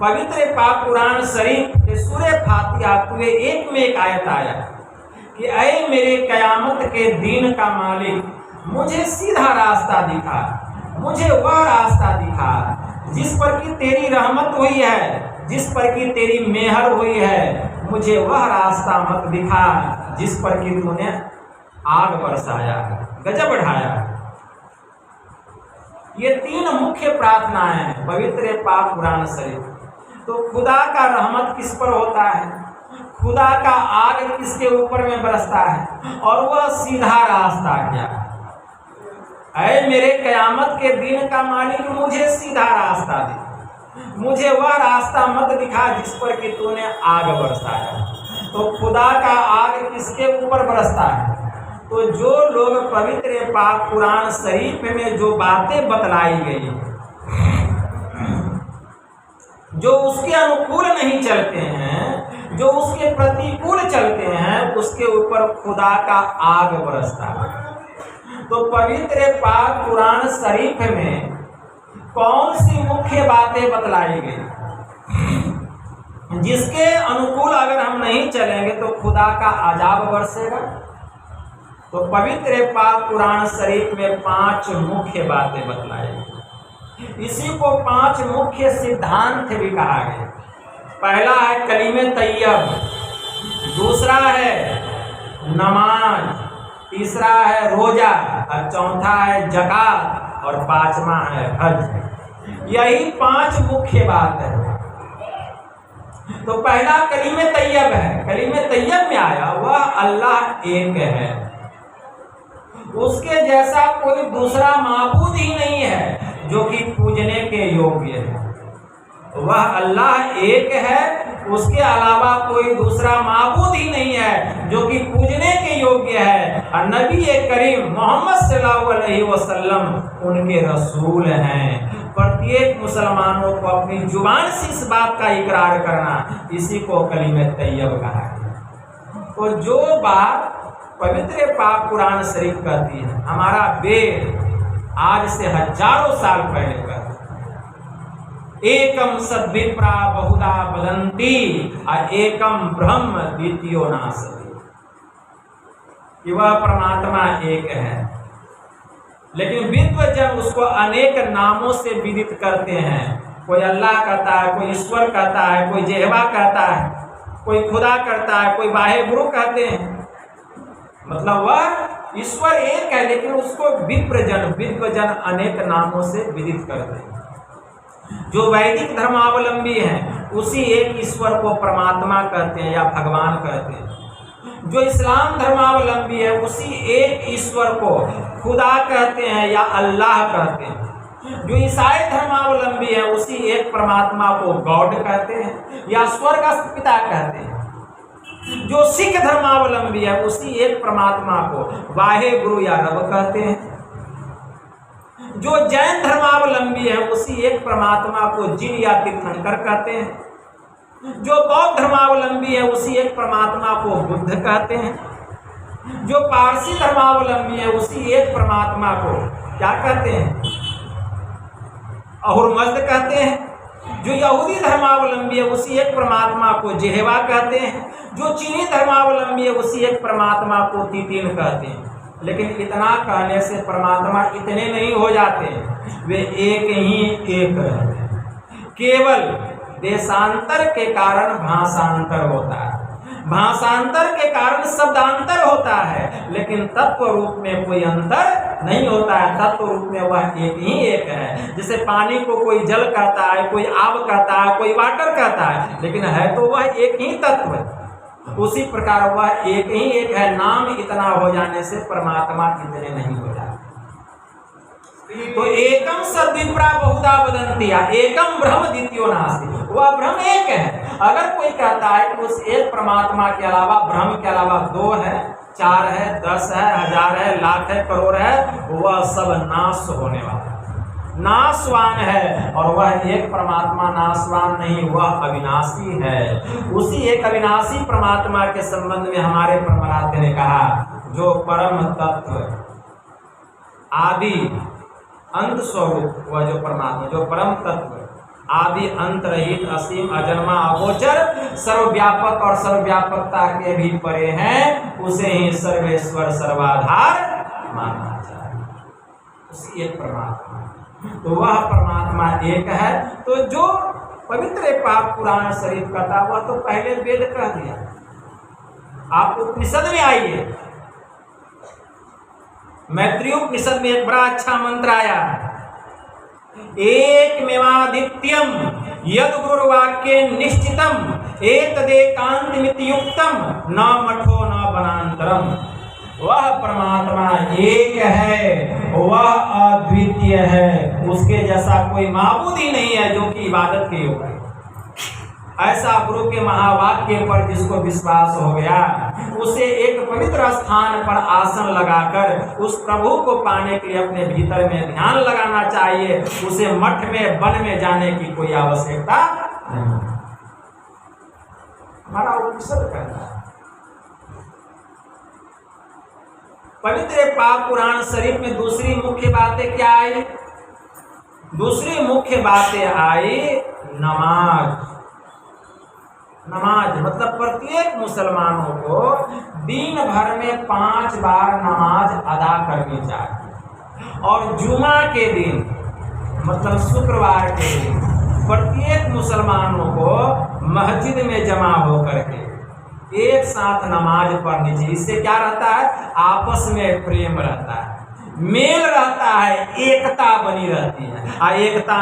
पवित्र पाक कुरान शरीफ के सूरे फातिहा पूरे 1 में एक आयत आया कि ऐ मेरे कयामत के दिन का मालिक, मुझे सीधा रास्ता दिखा, मुझे वह रास्ता दिखा जिस पर कि तेरी रहमत हुई है, जिस पर कि तेरी मेहर हुई है। मुझे वह रास्ता मत दिखा जिस पर कि तूने आग बरसाया, गजब बढ़ाया। ये 3 मुख्य प्रार्थनाएं हैं पवित्र पाक कुरान शरीफ। तो खुदा का रहमत किस पर होता है, खुदा का आग किसके ऊपर में बरसता है, और वह सीधा रास्ता क्या। ऐ मेरे कयामत के दिन का मालिक, मुझे सीधा रास्ता दे, मुझे वह रास्ता मत दिखा जिस पर कि तूने आग बरसाया। तो खुदा का आग किसके ऊपर बरसता है, तो जो लोग पवित्र पाक कुरान शरीफ में जो बातें बतलाई गई, जो उसके अनुकूल नहीं चलते हैं, जो उसके प्रतिकूल चलते हैं, उसके ऊपर खुदा का आग बरसता है। तो पवित्र पाक कुरान शरीफ में कौन सी मुख्य बातें बतलाई गई जिसके अनुकूल अगर हम नहीं चलेंगे तो खुदा का अजाब बरसेगा। तो पवित्र पाक कुरान शरीफ में 5 मुख्य बातें बतलाई गई। इसी को 5 मुख्य सिद्धांत भी कहा गया। पहला है कलीमे तैयब, दूसरा है नमाज, तीसरा है रोजा, और चौथा है ज़कात, और 5वां है हज। यही 5 मुख्य बात है। तो पहला कलीमे तैयब है। कलीमे तैयब में आया वह अल्लाह एक है, उसके जैसा कोई दूसरा माबूद ही नहीं है जो कि पूजने के योग्य है। वह अल्लाह एक है, उसके अलावा कोई दूसरा माबूद ही नहीं है जो कि पूजने के योग्य है। और नबी करीम मोहम्मद सल्लल्लाहु अलैहि वसल्लम उनके रसूल हैं। प्रत्येक मुसलमानों को अपनी जुबान से इस बात का इकरार करना, इसी को कलीमे तैयब कहा है। तो जो बात पवित्र पाक कुरान शरीफ कहती है, हमारा वेद आज से हजारों साल पहले का एकम सद्विप्रा बहुधा वदन्ति और एकम ब्रह्म द्वितीयो नास्ति, कि वह परमात्मा एक है। लेकिन विद्वजन उसको अनेक नामों से विदित करते हैं। कोई अल्लाह कहता है, कोई ईश्वर कहता है, कोई जेहवा कहता है, कोई खुदा कहता है, कोई वाहे गुरु कहते हैं। मतलब वह ईश्वर एक है, लेकिन उसको विद्वजन अनेक नामों से विदित करते हैं। जो वैदिक धर्मावलंबी हैं उसी एक ईश्वर को परमात्मा कहते हैं या भगवान कहते हैं। जो इस्लाम धर्मावलंबी है उसी एक ईश्वर को खुदा कहते हैं या अल्लाह कहते हैं। जो ईसाई धर्मावलंबी है उसी एक परमात्मा को गॉड कहते हैं या स्वर्ग पिता कहते हैं। जो सिख धर्मावलंबी है उसी एक परमात्मा को वाहे गुरु या रब कहते हैं। जो जैन धर्मावलंबी है उसी एक परमात्मा को जिन या तीर्थंकर कहते हैं। जो बौद्ध धर्मावलंबी है उसी एक परमात्मा को बुद्ध कहते हैं। जो पारसी धर्मावलंबी है उसी एक परमात्मा को क्या कहते हैं, अहुरमज़्द कहते हैं। जो यहूदी धर्मावलंबी है उसी एक परमात्मा को जेहवा कहते हैं। जो चीनी धर्मावलंबी है उसी एक परमात्मा को तीतीन कहते हैं। लेकिन इतना कहने से परमात्मा इतने नहीं हो जाते, वे एक ही एक रहते हैं। केवल देशांतर के कारण भाषांतर होता है, भाषांतर के कारण शब्दांतर होता है, लेकिन तत्व रूप में कोई अंतर नहीं होता है। तत्व रूप में वह एक ही एक है। जैसे पानी को कोई जल कहता है, कोई आब कहता है, कोई वाटर कहता है, लेकिन है तो वह एक ही तत्व है। उसी प्रकार वह एक ही एक है। नाम इतना हो जाने से परमात्मा इतने नहीं हो जाते। तो एकम सद्विप्रा बहुधा वदन्ति, एकम ब्रह्म द्वितीयो नास्ति, वह ब्रह्म एक है। अगर कोई कहता है कि उस एक परमात्मा के अलावा ब्रह्म के अलावा 2 है, 4 है, 10 है, 1000 है, लाख है, करोड़ है, वह सब नाश होने वाला, नाशवान है। और वह एक परमात्मा नाशवान नहीं, वह अविनाशी है। उसी एक अविनाशी परमात्मा के संबंध में हमारे परमाराध्य ने कहा, जो परम तत्व आदि अंत स्वरूप, वह जो परमात्मा, जो परम तत्व आदि अंत रहित असीम अजन्मा अगोचर सर्वव्यापक और सर्वव्यापकता के भी परे हैं, उसे ही सर्वेश्वर सर्वाधार मानना चाहिए। उसी एक परमात्मा, तो वह परमात्मा एक है। तो जो पवित्र पाक पुराण शरीफ का था, वह तो पहले वेद कह दिया। आप उपनिषद में आइए, मैत्रेय उपनिषद में एक बड़ा अच्छा मंत्र आया, एकमेवाद्वितीयम् यद गुरुर्वाक्ये निश्चितम् एतदेकान्तमित्युक्तम् न मठो न वनान्तरम्। वह परमात्मा एक है, वह अद्वितीय है, उसके जैसा कोई माबूद ही नहीं है जो कि इबादत के योग्य है। ऐसा गुरु के महावाक्य पर जिसको विश्वास हो गया, उसे एक पवित्र स्थान पर आसन लगाकर उस प्रभु को पाने के लिए अपने भीतर में ध्यान लगाना चाहिए। उसे मठ में वन में जाने की कोई आवश्यकता नहीं। हमारा उपनिषद कहता है। पवित्र पाक पुराण शरीफ में दूसरी मुख्य बातें क्या आई? दूसरी मुख्य बातें आई नमाज। नमाज मतलब प्रत्येक मुसलमानों को दिन भर में 5 बार नमाज अदा करनी चाहिए। और जुमा के दिन मतलब शुक्रवार के दिन प्रत्येक मुसलमानों को मस्जिद में जमा होकर के एक साथ नमाज पढ़नी चाहिए। इससे क्या रहता है? आपस में प्रेम रहता है, मेल रहता है, एकता बनी रहती है। और एकता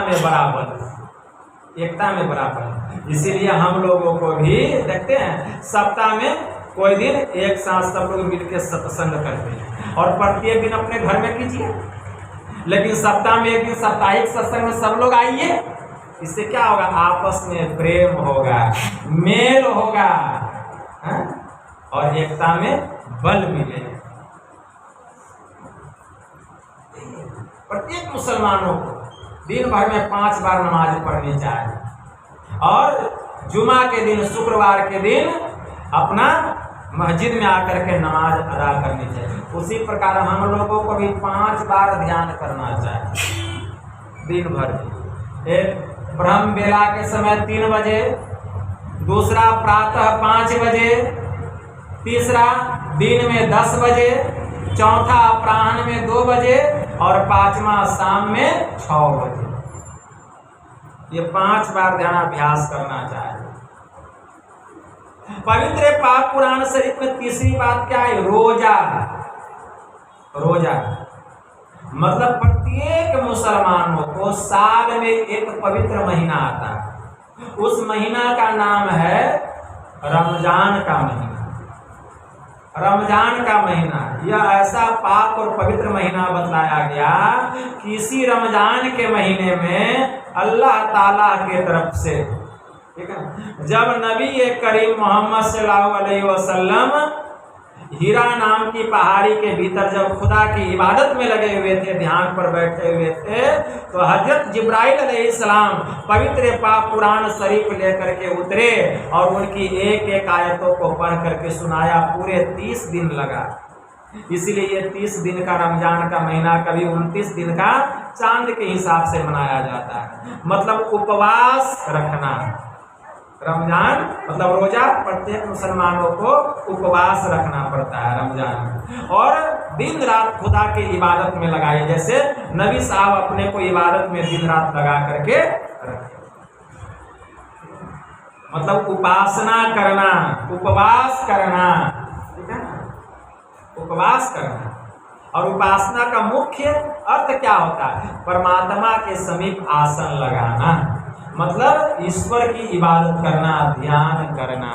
में बराबर। इसीलिए हम लोगों को भी देखते हैं, सप्ताह में कोई दिन एक साथ सब लोग मिलकर सत्संग करते हैं, और प्रत्येक दिन अपने घर में कीजिए, लेकिन सप्ताह में एक दिन साप्ताहिक सत्संग में सब लोग आइए। इससे क्या होगा? आपस में प्रेम होगा, मेल होगा, और एकता में बल मिलेगा। प्रत्येक मुसलमानों को दिन भर में 5 बार नमाज पढ़नी चाहिए, और जुमा के दिन शुक्रवार के दिन अपना मस्जिद में आकर के नमाज अदा करनी चाहिए। उसी प्रकार हम लोगों को भी 5 बार ध्यान करना चाहिए दिन भर। एक ब्रह्म बेला के समय 3 बजे, दूसरा प्रातः 5 बजे, तीसरा दिन में 10 बजे, चौथा अपराह्न में 2 बजे, और 5वां शाम में 6 बजे। ये 5 बार ध्यानाभ्यास करना चाहिए। पवित्र पाक पुराण शरीफ में तीसरी बात क्या है? रोजा। मतलब प्रत्येक मुसलमानों को साल में एक पवित्र महीना आता है। उस महीना का नाम है रमजान का महीना। रमजान का महीना यह ऐसा पाक और पवित्र महीना बतलाया गया कि इसी रमजान के महीने में अल्लाह ताला के तरफ से, ठीक है, जब नबी करीम मोहम्मद सल्लल्लाहु अलैहि वसल्लम हीरा नाम की पहाड़ी के भीतर जब खुदा की इबादत में लगे हुए थे, ध्यान पर बैठे हुए थे, तो हजरत जिब्राइल अलैहिस्सलाम पवित्र पाक पुराण शरीफ लेकर के उतरे और उनकी एक एक आयतों को पढ़ करके सुनाया। पूरे 30 दिन लगा। इसलिए ये 30 दिन का रमजान का महीना कभी 29 दिन का चांद के हिसाब से मनाया जाता है। मतलब उपवास रखना। रमजान मतलब रोजा, प्रत्येक मुसलमानों को उपवास रखना पड़ता है रमजान में, और दिन रात खुदा की इबादत में लगाए। जैसे नबी साहब अपने को इबादत में दिन रात लगा करके रखे। मतलब उपासना करना, उपवास करना, ठीक है ना? उपवास करना। और उपासना का मुख्य अर्थ क्या होता है? परमात्मा के समीप आसन लगाना, मतलब ईश्वर की इबादत करना, ध्यान करना।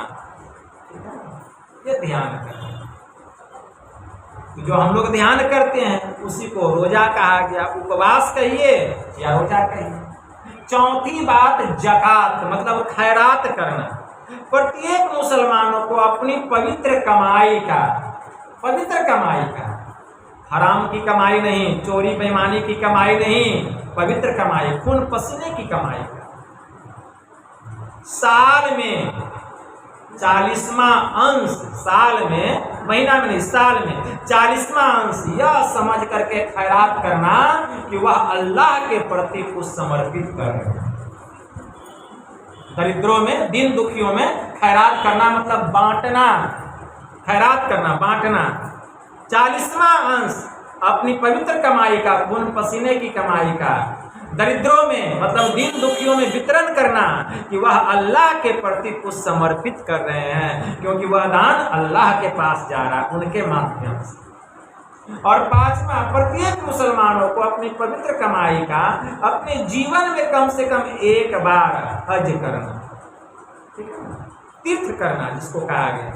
ये ध्यान करना, जो हम लोग ध्यान करते हैं उसी को रोजा कहा गया। उपवास कहिए या रोजा कहिए। चौथी बात ज़कात मतलब खैरात करना। प्रत्येक मुसलमानों को अपनी पवित्र कमाई का पवित्र कमाई का, हराम की कमाई नहीं, चोरी बेईमानी की कमाई नहीं, पवित्र कमाई, खून पसीने की कमाई का। साल में 40वां अंश, साल में, महीना में नहीं, साल में 40वां अंश यह समझ करके खैरात करना कि वह अल्लाह के प्रति कुछ समर्पित कर रहे हैं। दरिद्रों में, दीन दुखियों में खैरात करना मतलब बांटना, खैरात करना, बांटना। 40वां अंश अपनी पवित्र कमाई का, खून पसीने की कमाई का दरिद्रों में मतलब दीन दुखियों में वितरण करना कि वह अल्लाह के प्रति कुछ समर्पित कर रहे हैं, क्योंकि वह दान अल्लाह के पास जा रहा है उनके माध्यम से। और 5वां, प्रत्येक मुसलमानों को अपनी पवित्र कमाई का अपने जीवन में कम से कम एक बार हज करना, ठीक है, तीर्थ करना जिसको कहा गया।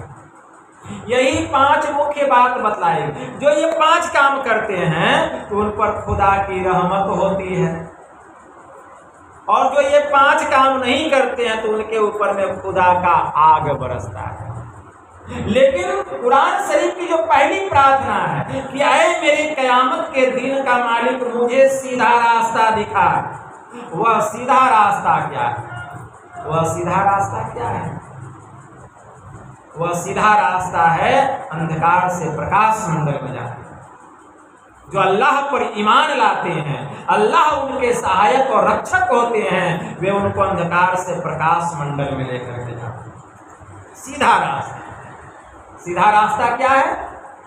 यही 5 मुख्य बात बतलाई। जो ये 5 काम करते हैं तो उन पर खुदा की रहमत होती है, और जो ये 5 काम नहीं करते हैं तो उनके ऊपर में खुदा का आग बरसता है। लेकिन कुरान शरीफ की जो पहली प्रार्थना है कि ऐ मेरे कयामत के दिन का मालिक मुझे सीधा रास्ता दिखा, वह सीधा रास्ता क्या है? वह सीधा रास्ता क्या है? वह सीधा रास्ता है अंधकार से प्रकाश मंडल में जाना। जो अल्लाह पर ईमान लाते हैं, अल्लाह उनके सहायक और रक्षक होते हैं, वे उनको अंधकार से प्रकाश मंडल में लेकर के जाते हैं। सीधा रास्ता, सीधा रास्ता क्या है?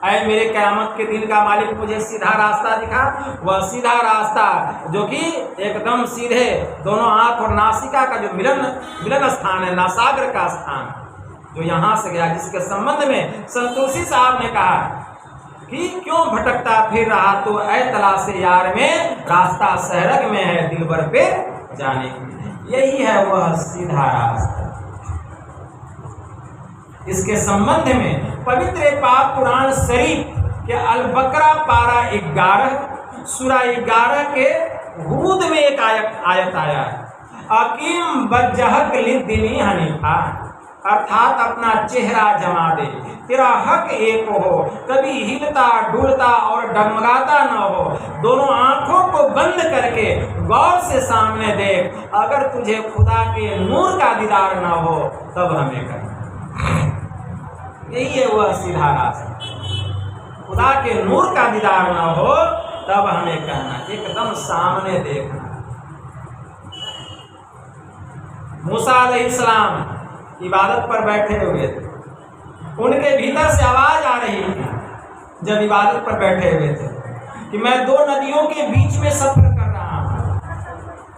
ऐ मेरे क़यामत के दिन का मालिक मुझे सीधा रास्ता दिखा। वह सीधा रास्ता जो कि एकदम सीधे दोनों आंख और नासिका का जो मिलन स्थान है, नासाग्र का स्थान, जो यहाँ से गया, जिसके संबंध में संतोषी साहब ने कहा कि क्यों भटकता फिर रहा तो ऐ तलाशे यार में, रास्ता सहरग में है दिलबर पे जाने की। यही है वह सीधा रास्ता। इसके संबंध में पवित्र पाक कुरान शरीफ के अल बकरा पारा 11 सूरा 11 के हुद में एक आयत आया है, अकीम बज्जहक लिद्दीनी हनीफा, अर्थात अपना चेहरा जमा दे, तेरा हक एक हो, कभी हिलता डुलता और डगमगाता न हो, दोनों आंखों को बंद करके गौर से सामने देख, अगर तुझे खुदा के नूर का दीदार न हो तब हमें करना। यही है वह सीधा रास्ता। खुदा के नूर का दीदार न हो तब हमें करना, एकदम सामने देखना। मूसा अलैहिस्सलाम इबादत पर बैठे हुए थे, उनके भीतर से आवाज आ रही थी जब इबादत पर बैठे हुए थे कि मैं 2 नदियों के बीच में सफर कर रहा हूँ,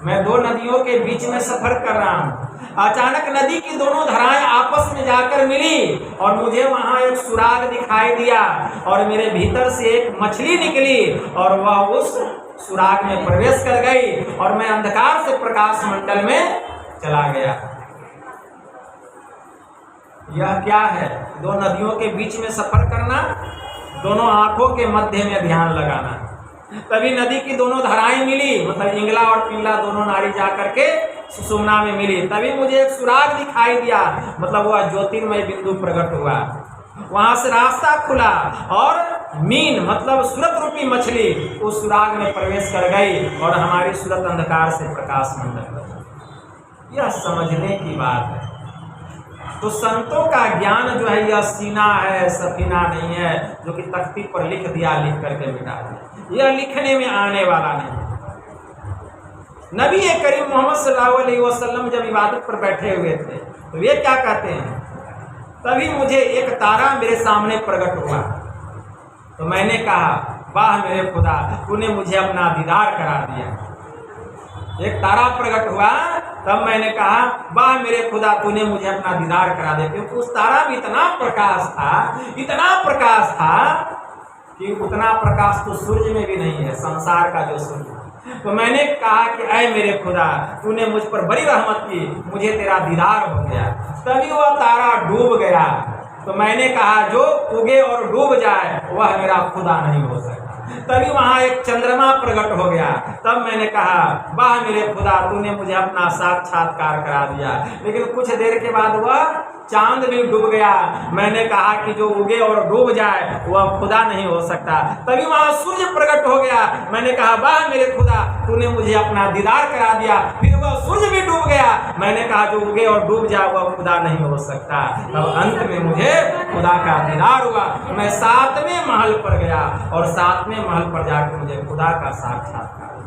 मैं 2 नदियों के बीच में सफर कर रहा हूँ। अचानक नदी की दोनों धाराएं आपस में जाकर मिली और मुझे वहां एक सुराग दिखाई दिया और मेरे भीतर से एक मछली निकली और वह उस सुराग में प्रवेश कर गई और मैं अंधकार से प्रकाश मंडल में चला गया। यह क्या है? 2 नदियों के बीच में सफर करना, दोनों आंखों के मध्य में ध्यान लगाना। तभी नदी की दोनों धाराएं मिली, मतलब इंगला और पिंगला दोनों नारी जाकर के सुषुम्ना में मिली। तभी मुझे एक सुराग दिखाई दिया, मतलब वह ज्योतिर्मय बिंदु प्रकट हुआ। वहां से रास्ता खुला और मीन मतलब सूरत रूपी मछली उस सुराग में प्रवेश कर गई और हमारी सूरत अंधकार से प्रकाश मंडल में। यह समझने की बात है। तो संतों का ज्ञान जो है यह सीना है, सफीना नहीं है जो कि तख्ती पर लिख दिया, लिख करके मिटा दिया। यह लिखने में आने वाला नहीं। नबी करीम मोहम्मद सल्लल्लाहु अलैहि वसल्लम जब इबादत पर बैठे हुए थे तो वे क्या कहते हैं? तभी मुझे एक तारा मेरे सामने प्रकट हुआ तो मैंने कहा, वाह मेरे खुदा, तूने मुझे अपना दीदार करा दिया। एक तारा प्रकट हुआ तब मैंने कहा, वाह मेरे खुदा, तूने मुझे अपना दीदार करा दिया। क्योंकि उस तारा में इतना प्रकाश था, इतना प्रकाश था कि उतना प्रकाश तो सूर्य में भी नहीं है, संसार का जो सूर्य। तो मैंने कहा कि ऐ मेरे खुदा, तूने मुझ पर बड़ी रहमत की, मुझे तेरा दीदार हो गया। तभी वह तारा डूब गया। तो मैंने कहा, जो उगे और डूब जाए वह मेरा खुदा नहीं हो सकता। तभी वहां एक चंद्रमा प्रकट हो गया। तब मैंने कहा, वाह मेरे खुदा, तूने मुझे अपना साक्षात्कार करा दिया। लेकिन कुछ देर के बाद वह चांद भी डूब गया, मैंने कहा कि जो उगे और डूब जाए वह खुदा नहीं हो सकता। तभी वहां सूर्य प्रकट हो गया, मैंने कहा वाह मेरे खुदा, तूने मुझे अपना दीदार करा दिया। फिर वह सूर्य भी डूब गया, मैंने कहा जो उगे और डूब जाए वह खुदा नहीं हो सकता। तब अंत में मुझे खुदा का दीदार हुआ। मैं 7वें महल पर गया और 7वें महल पर जाकर मुझे खुदा का साक्षात्कार।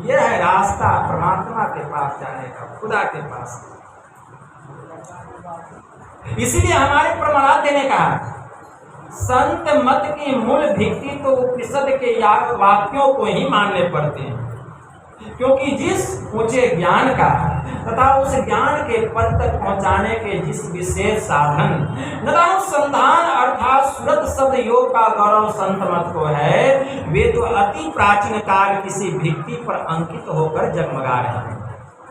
यह है रास्ता परमात्मा के पास जाने का, खुदा के पास। इसीलिए हमारे परमाराध्य ने कहा संत मत की मूल भित्ति तो उपनिषद के वाक्यों को ही मानने पड़ते हैं, क्योंकि जिस ऊंचे ज्ञान का तथा उस ज्ञान के पद तक पहुंचाने के जिस विशेष साधन नदानुसंधान अर्थात सुरत शब्द योग का गौरव संत मत को है, वे तो अति प्राचीन काल किसी भित्ति पर अंकित होकर जगमगा रहे हैं।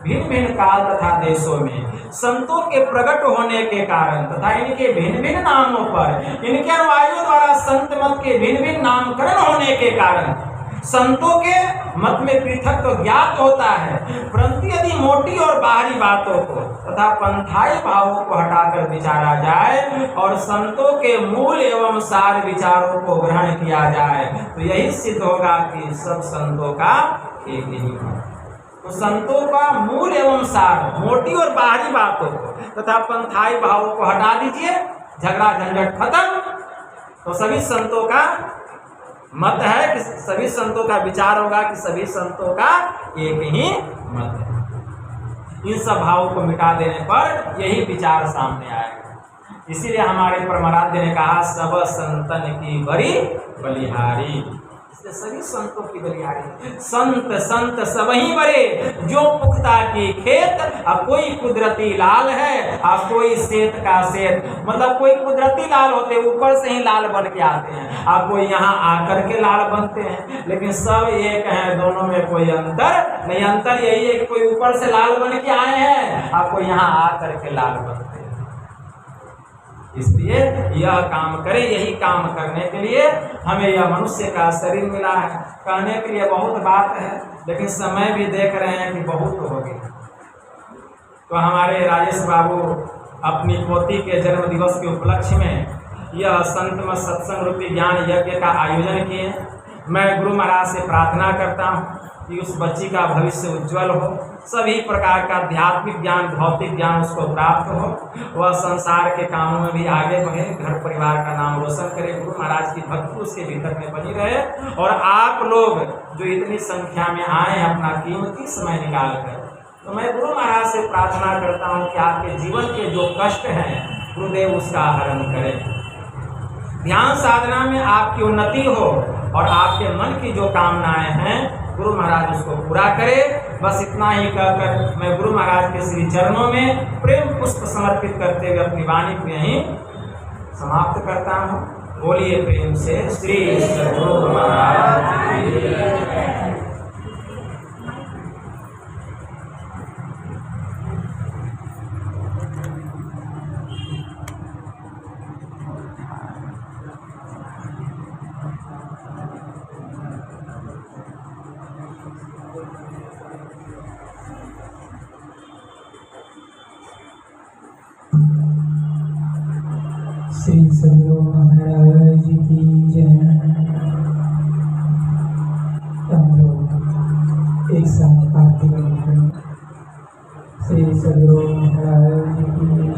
भिन्न भिन्न काल तथा देशों में संतों के प्रकट होने के कारण तथा इनके भिन्न भिन्न नामों पर इनके अनुयायियों द्वारा संत मत के भिन्न भिन्न नामकरण होने के कारण संतों के मत में पृथक तो ज्ञात होता है, परंतु यदि मोटी और बाहरी बातों को तथा पंथाई भावों को हटाकर विचारा जाए और संतों के मूल एवं सार विचारों को ग्रहण किया जाए तो यही सिद्ध होगा कि सब संतों का एक ही है। तो संतों का मूल एवं सार मोटी और बाहरी बातों को तथा पंथाई भावों को हटा दीजिए, झगड़ा झंझट खत्म, तो सभी संतों का मत है कि सभी संतों का विचार होगा कि सभी संतों का एक ही मत है। इन सब भावों को मिटा देने पर यही विचार सामने आएगा। इसीलिए हमारे परमाराध्य ने कहा सब संतन की बड़ी बलिहारी, सभी संतों की बलिहारी। संत संत सब ही बड़े जो पुख्ता की खेत, अब कोई कुदरती लाल है और कोई सेत का सेत, मतलब कोई कुदरती लाल होते ऊपर से ही लाल बन के आते हैं, अब कोई यहाँ आकर के लाल बनते हैं, लेकिन सब एक हैं, दोनों में कोई अंतर नहीं। अंतर यही है कि कोई ऊपर से लाल बन के आए हैं और कोई यहाँ आकर के लाल बनते हैं। इसलिए यह काम करे, यही काम करने के लिए हमें यह मनुष्य का शरीर मिला है। कहने के लिए बहुत बात है, लेकिन समय भी देख रहे हैं कि बहुत हो गया। तो हमारे राजेश बाबू अपनी पोती के जन्म दिवस के उपलक्ष्य में यह संत मत सत्संग रूपी ज्ञान यज्ञ का आयोजन किए। मैं गुरु महाराज से प्रार्थना करता हूँ कि उस बच्ची का भविष्य उज्जवल हो, सभी प्रकार का आध्यात्मिक ज्ञान भौतिक ज्ञान उसको प्राप्त हो, वह संसार के कामों में भी आगे बढ़े, घर परिवार का नाम रोशन करे, गुरु महाराज की भक्ति उसके भीतर में बनी रहे। और आप लोग जो इतनी संख्या में आए हैं अपना कीमती समय निकाल कर, तो मैं गुरु महाराज से प्रार्थना करता हूँ कि आपके जीवन के जो कष्ट हैं गुरुदेव उसका हरण करें, ध्यान साधना में आपकी उन्नति हो और आपके मन की जो कामनाएं हैं गुरु महाराज उसको पूरा करे। बस इतना ही कहकर मैं गुरु महाराज के श्री चरणों में प्रेम पुष्प समर्पित करते हुए अपनी वाणी को यहीं समाप्त करता हूँ। बोलिए प्रेम से श्री सद्गुरु महाराज। श्री सद्गुरु महाराज की जय। हम लोग एक साथ आरती करें। श्री सद्गुरु महाराज की